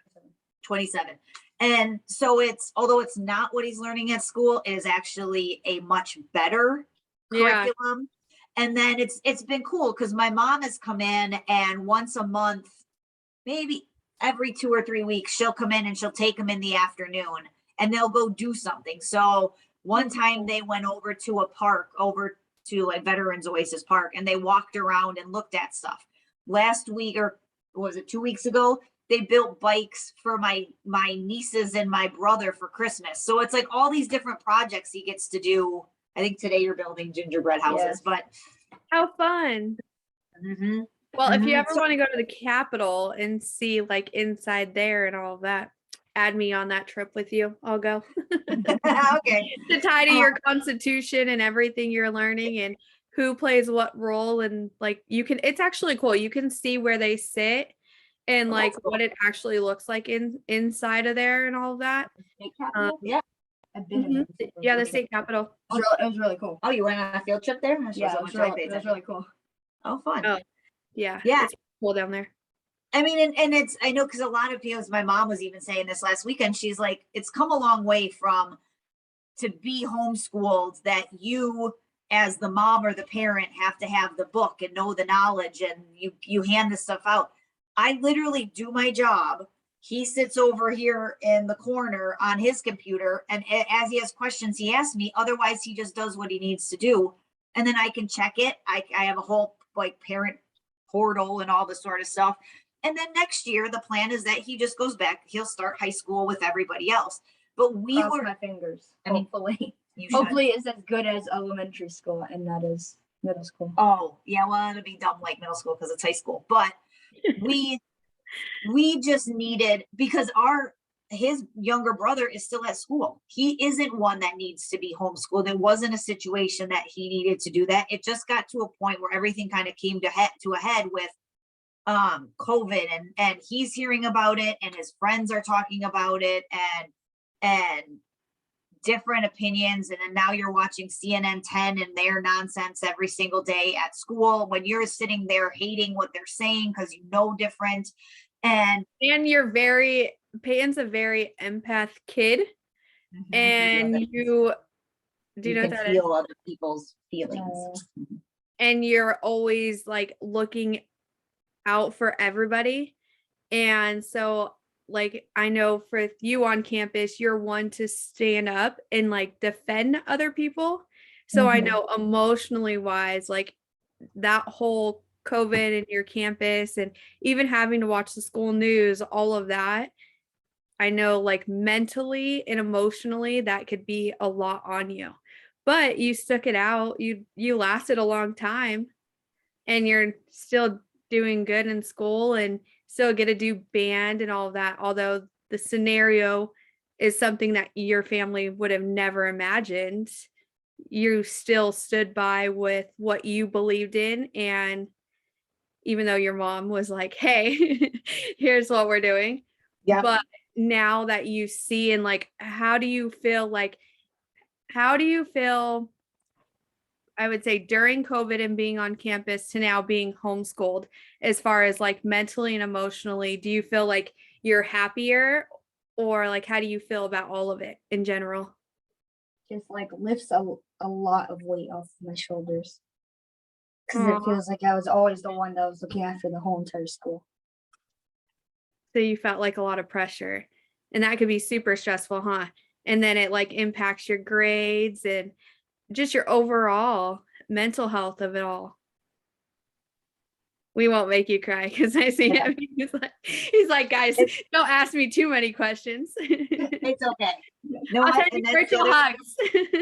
27. And so although it's not what he's learning at school, it is actually a much better curriculum. And then it's been cool because my mom has come in and once a month, maybe every 2 or 3 weeks, she'll come in and she'll take them in the afternoon and they'll go do something. So one time they went over to a park, over to like Veterans Oasis Park, and they walked around and looked at stuff. Last week, or was it 2 weeks ago, they built bikes for my nieces and my brother for Christmas. So it's like all these different projects he gets to do. I think today you're building gingerbread houses, but how fun. Mm-hmm. Well, if you ever want to go to the Capitol and see like inside there and all of that, add me on that trip with you. I'll go. Okay. To tie to your Constitution and everything you're learning and who plays what role, and like it's actually cool. You can see where they sit and Oh, like that's cool. what it actually looks like inside of there and all of that. State capitol? Yeah. I've been in Mhm. it. It was Yeah, the really state capitol. it was really cool. Oh, you went on a field trip there? Yeah, it was really cool. Oh, fun. Oh, yeah. Yeah. It's cool down there. I mean, and it's, I know, because a lot of people, my mom was even saying this last weekend, she's like, it's come a long way from to be homeschooled that you as the mom or the parent have to have the book and know the knowledge and you hand this stuff out. I literally do my job. He sits over here in the corner on his computer, and as he has questions, he asks me. Otherwise, he just does what he needs to do, and then I can check it. I have a whole like parent portal and all this sort of stuff. And then next year, the plan is that he just goes back. He'll start high school with everybody else. But we Cross were, my fingers. I mean, Hopefully. you should. Hopefully it's as good as elementary school and that is middle school. Oh, yeah, well, it'll be dumb like middle school because it's high school. But we just needed, because his younger brother is still at school. He isn't one that needs to be homeschooled. It wasn't a situation that he needed to do that. It just got to a point where everything kind of came to a head with COVID, and he's hearing about it, and his friends are talking about it, and different opinions. And then now you're watching CNN 10 and their nonsense every single day at school when you're sitting there hating what they're saying because you know different. And Peyton's a very empath kid. And you know can that feel other people's feelings. And you're always like looking out for everybody. And so like I know for you on campus, you're one to stand up and like defend other people. So I know emotionally wise, like that whole COVID and your campus and even having to watch the school news, all of that, I know like mentally and emotionally that could be a lot on you. But you stuck it out. You lasted a long time and you're still doing good in school and still get to do band and all of that. Although the scenario is something that your family would have never imagined, you still stood by with what you believed in. And even though your mom was like, hey, here's what we're doing. Yeah. But now that you see, and like, how do you feel, I would say during COVID and being on campus to now being homeschooled, as far as like mentally and emotionally, do you feel like you're happier, or like, how do you feel about all of it in general? Just like lifts a lot of weight off my shoulders. Because it feels like I was always the one that was looking after the whole entire school. So you felt like a lot of pressure, and that could be super stressful, huh? And then it like impacts your grades and just your overall mental health of it all. We won't make you cry because I see him. He's like, guys, don't ask me too many questions. It's okay. No, I'll send you virtual hugs.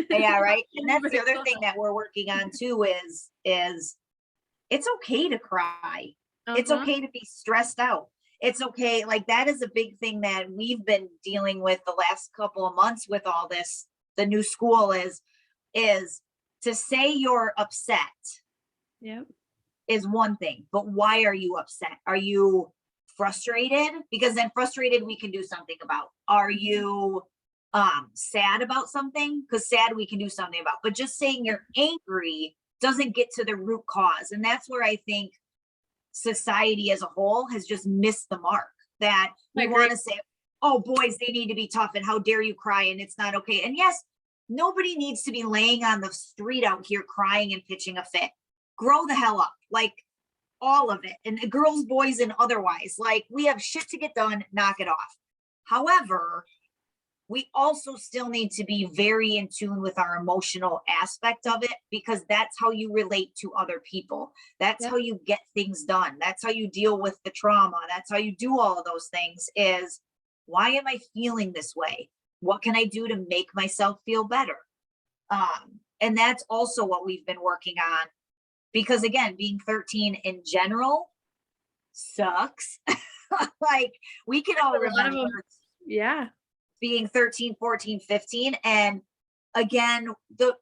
Yeah, right. And that's the other thing that we're working on too is it's okay to cry. It's okay to be stressed out. It's okay. Like that is a big thing that we've been dealing with the last couple of months with all this. The new school is to say you're upset. Yep. Is one thing, but why are you upset? Are you frustrated? Because then frustrated we can do something about. Are you sad about something? Because sad we can do something about. But just saying you're angry doesn't get to the root cause. And that's where I think society as a whole has just missed the mark. That we want to say, oh, boys, they need to be tough and how dare you cry and it's not okay. And yes, nobody needs to be laying on the street out here crying and pitching a fit. Grow the hell up, like all of it. And girls, boys, and otherwise, like we have shit to get done, knock it off. However, we also still need to be very in tune with our emotional aspect of it, because that's how you relate to other people. That's how you get things done. That's how you deal with the trauma. That's how you do all of those things. Is why am I feeling this way? What can I do to make myself feel better? And that's also what we've been working on. Because again, being 13 in general sucks. Like we can all remember being 13, 14, 15. And again, the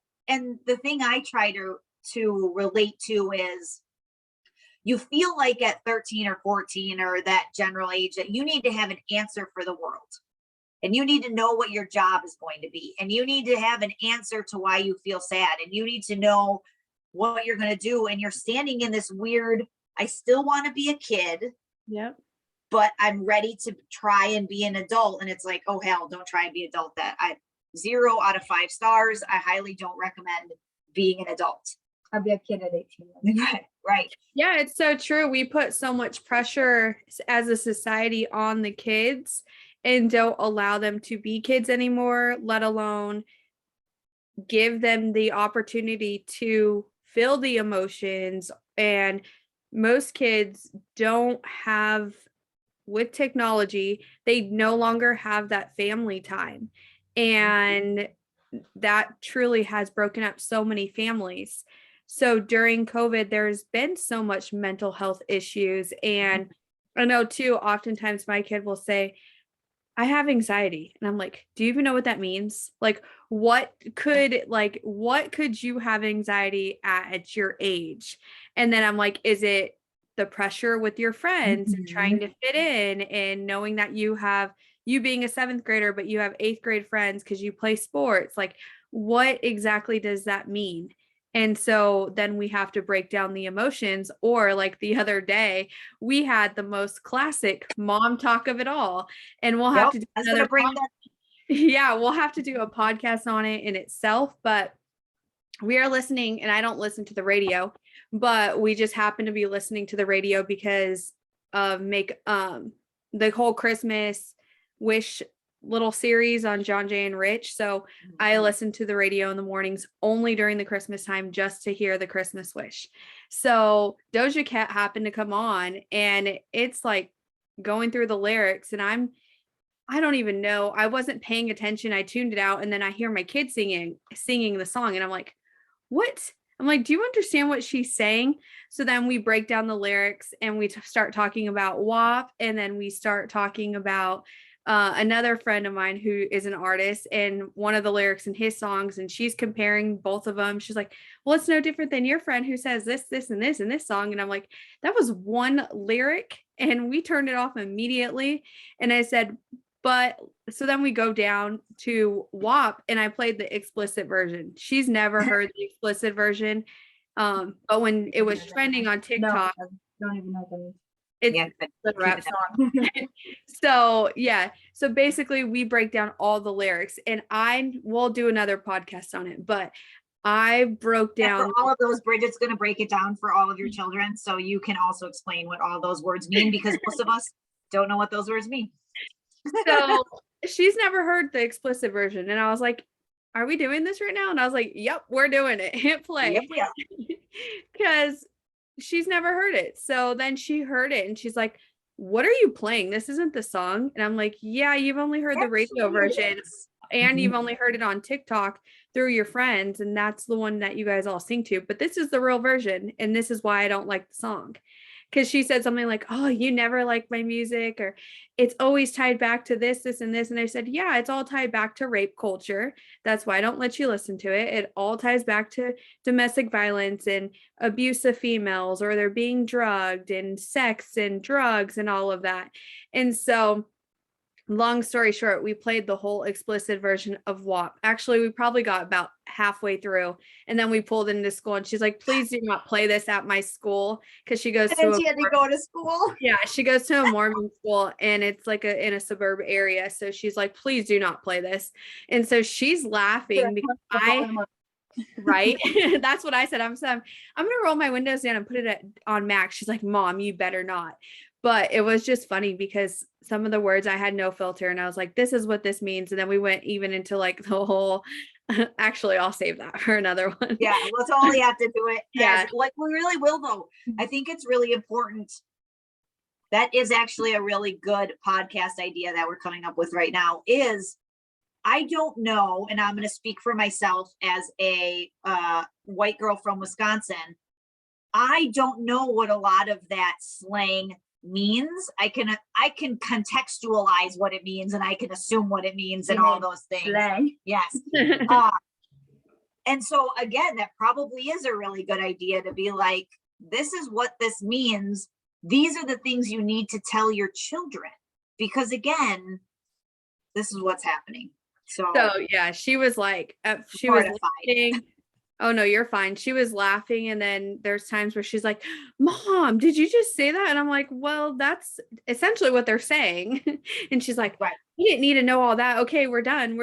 thing I try to to relate to is you feel like at 13 or 14 or that general age that you need to have an answer for the world. And you need to know what your job is going to be. And you need to have an answer to why you feel sad. And you need to know what you're going to do. And you're standing in this weird, I still want to be a kid. Yep. But I'm ready to try and be an adult. And it's like, oh, hell, don't try and be an adult. 0 out of 5 stars. I highly don't recommend being an adult. I'll be a kid at 18. Right. Yeah, it's so true. We put so much pressure as a society on the kids and don't allow them to be kids anymore, let alone give them the opportunity to feel the emotions. And most kids don't have, with technology, they no longer have that family time. And that truly has broken up so many families. So during COVID, there's been so much mental health issues. And I know too, oftentimes my kid will say, I have anxiety. And I'm like, do you even know what that means? Like, what could you have anxiety at your age? And then I'm like, is it the pressure with your friends and trying to fit in and knowing that you being a 7th grader, but you have 8th grade friends because you play sports? Like, what exactly does that mean? And so then we have to break down the emotions. Or like the other day, we had the most classic mom talk of it all. And we'll have to do another we'll have to do a podcast on it in itself. But we are listening, and I don't listen to the radio, but we just happen to be listening to the radio because of the whole Christmas wish little series on John Jay and Rich. So I listen to the radio in the mornings only during the Christmas time just to hear the Christmas wish. So Doja Cat happened to come on, and it's like going through the lyrics, and I don't even know. I wasn't paying attention. I tuned it out, and then I hear my kid singing the song, and I'm like, what? I'm like, do you understand what she's saying? So then we break down the lyrics, and we start talking about WAP, and then we start talking about another friend of mine who is an artist, and one of the lyrics in his songs, and she's comparing both of them. She's like, well, it's no different than your friend who says this, this, and this in this song. And I'm like, that was one lyric, and we turned it off immediately. And I said, but so then we go down to WAP, and I played the explicit version. She's never heard the explicit version. But when it was trending on TikTok, I don't even know what that is. it's the rap song. So yeah. So basically we break down all the lyrics, and I will do another podcast on it, but I broke down for all of those. Bridget's going to break it down for all of your children, so you can also explain what all those words mean, because most of us don't know what those words mean. So she's never heard the explicit version, and I was like, are we doing this right now? And I was like, yep, we're doing it. Hit play. Yep, we are. Because she's never heard it. So then she heard it, and she's like, what are you playing? This isn't the song. And I'm like, yeah, you've only heard the radio version, and you've only heard it on TikTok through your friends, and that's the one that you guys all sing to. But this is the real version, and this is why I don't like the song. Because she said something like, oh, you never liked my music, or it's always tied back to this, this, and this. And I said, yeah, it's all tied back to rape culture. That's why I don't let you listen to it. It all ties back to domestic violence and abuse of females, or they're being drugged, and sex and drugs and all of that. And so long story short, we played the whole explicit version of WAP. Actually, we probably got about halfway through, and then we pulled into school, and she's like, please do not play this at my school, because she goes to she had to go to school. Yeah, she goes to a Mormon school, and it's like in a suburb area. So she's like, please do not play this. And so she's laughing because right. That's what I said. I'm gonna roll my windows down and put it on max. She's like, Mom, you better not. But it was just funny because some of the words I had no filter, and I was like, this is what this means. And then we went even into like the whole, actually, I'll save that for another one. Yeah, we'll totally have to do it. Yeah. Like we really will though. I think it's really important. That is actually a really good podcast idea that we're coming up with right now. Is I don't know, and I'm going to speak for myself as a white girl from Wisconsin. I don't know what a lot of that slang means. I can contextualize what it means, and I can assume what it means, and all those things. Slang. Yes. And so again, that probably is a really good idea to be like, this is what this means. These are the things you need to tell your children, because again, this is what's happening. So yeah, she was like, she was mortified. laughing. Oh no, you're fine. She was laughing, and then there's times where she's like, Mom, did you just say that? And I'm like, well, that's essentially what they're saying. And she's like, Right. You didn't need to know all that. Okay, we're done.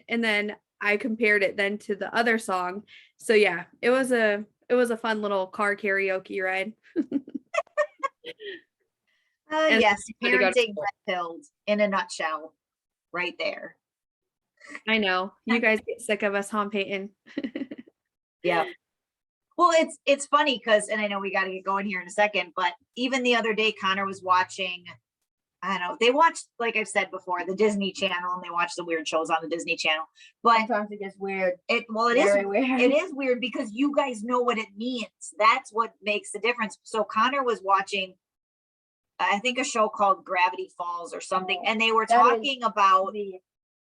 And then I compared it then to the other song. So yeah, it was a fun little car karaoke ride. And Yes, had to go to parenting school. red-pilled in a nutshell, right there. I know. You guys get sick of us, huh, Peyton? Yeah. Well, it's funny because, and I know we got to get going here in a second, but even the other day, Connor was watching, I don't know, they watched, like I've said before, the Disney Channel, and they watch the weird shows on the Disney Channel. But Sometimes it gets weird. it Very weird. it is weird because you guys know what it means. That's what makes the difference. So Connor was watching, I think, a show called Gravity Falls or something, and they were That is talking about, The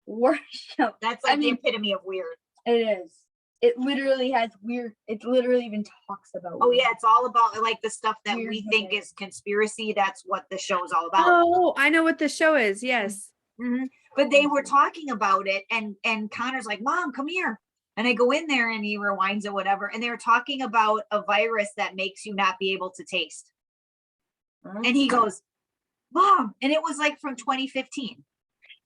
worst show. that's like I mean, the epitome of weird. It is. It literally has weird. It literally even talks about. Oh weird. yeah, it's all about like the stuff that Weird we think things. is conspiracy. That's what the show is all about. Oh, I know what the show is. Yes. Mhm. But they were talking about it, and Connor's like, Mom, come here. And I go in there and he rewinds it, whatever. And they were talking about a virus that makes you not be able to taste. And he goes, Mom, and it was like from 2015.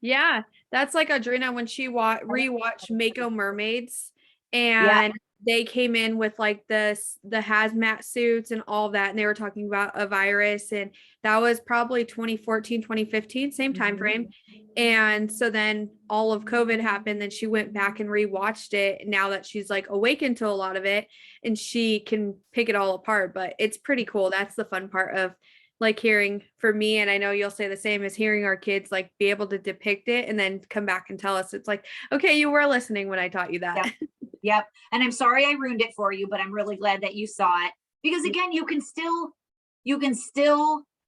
Yeah, that's like Audrina when she rewatched Mako Mermaids, Yeah. and they came in with like the hazmat suits and all that, and they were talking about a virus, and that was probably 2014, 2015, same time frame. And so then all of COVID happened, then she went back and rewatched it now that she's like awakened to a lot of it, and she can pick it all apart. But it's pretty cool. That's the fun part of like hearing, for me, and I know you'll say the same, as hearing our kids like be able to depict it and then come back and tell us. It's like, okay, you were listening when I taught you that. Yep. And I'm sorry I ruined it for you, but I'm really glad that you saw it, because again, you can still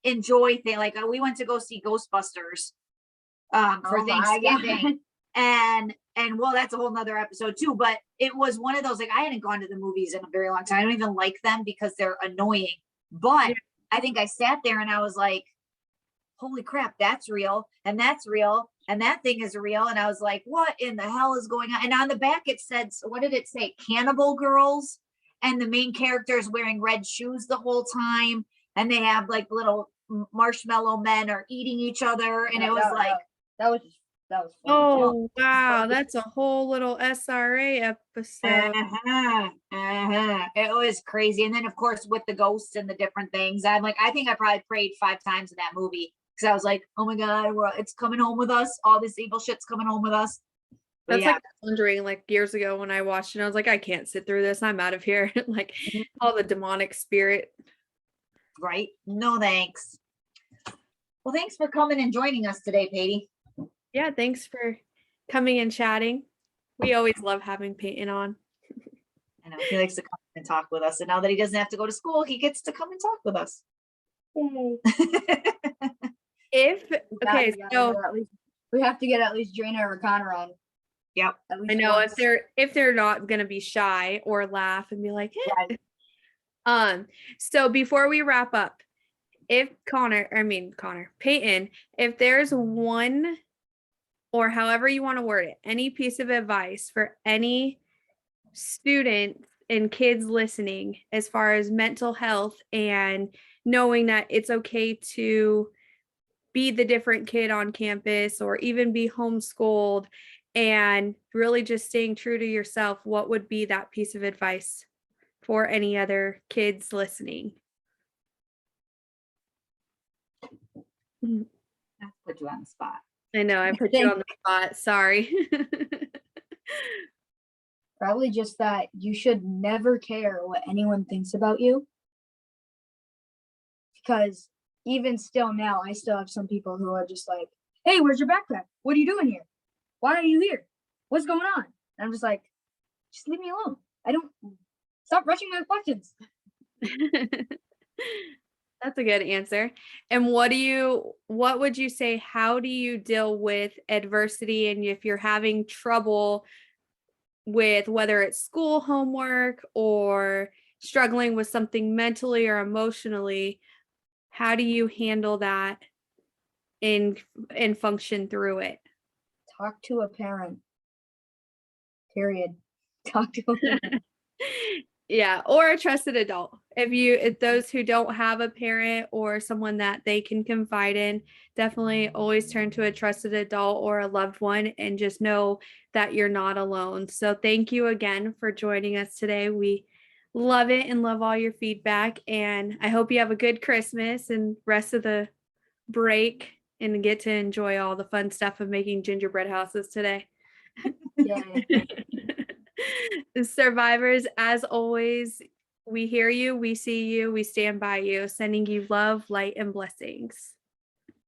enjoy things. Like we went to go see Ghostbusters for Oh my Thanksgiving. And well, that's a whole nother episode too, but it was one of those, like, I hadn't gone to the movies in a very long time. I don't even like them because they're annoying, but Yeah. I think I sat there and I was like, holy crap, that's real. And that's real. And that thing is real. And I was like, what in the hell is going on? And on the back, it said, what did it say? Cannibal girls. And the main character is wearing red shoes the whole time. And they have like little marshmallow men are eating each other. And it was like, that was funny. Oh, wow. That's a whole little SRA episode. It was crazy. And then of course with the ghosts and the different things, I'm like, I think I probably prayed 5 times in that movie, because I was like, oh my God, it's coming home with us. All this evil shit's coming home with us. But That's like Conjuring, like years ago when I watched it, I was like, I can't sit through this. I'm out of here. Like all the demonic spirit. right. No, thanks. Well, thanks for coming and joining us today, Peyton. Yeah, thanks for coming and chatting. We always love having Peyton on. I know he likes to come and talk with us. And now that he doesn't have to go to school, he gets to come and talk with us. Yay. So We have to get at least Drina or Connor on. Yep. I know if they're not gonna be shy or laugh and be like, hey. Right. So before we wrap up, if Peyton, if there's one, or however you want to word it, any piece of advice for any students and kids listening as far as mental health and knowing that it's okay to be the different kid on campus or even be homeschooled and really just staying true to yourself, what would be that piece of advice for any other kids listening? I put you on the spot. I know I put you on the spot. Sorry. Probably just that you should never care what anyone thinks about you. Because even still now, I still have some people who are just like, hey, where's your backpack? What are you doing here? Why are you here? What's going on? And I'm just like, just leave me alone. Stop rushing my questions. That's a good answer. And what would you say, how do you deal with adversity, and if you're having trouble with whether it's school homework or struggling with something mentally or emotionally, how do you handle that and function through it? Talk to a parent. Period. Talk to a parent. Yeah, or a trusted adult. If those who don't have a parent or someone that they can confide in, definitely always turn to a trusted adult or a loved one and just know that you're not alone. So thank you again for joining us today. We love it and love all your feedback, and I hope you have a good Christmas and rest of the break and get to enjoy all the fun stuff of making gingerbread houses today. Yay. Survivors, as always, we hear you, we see you, we stand by you, sending you love, light, and blessings.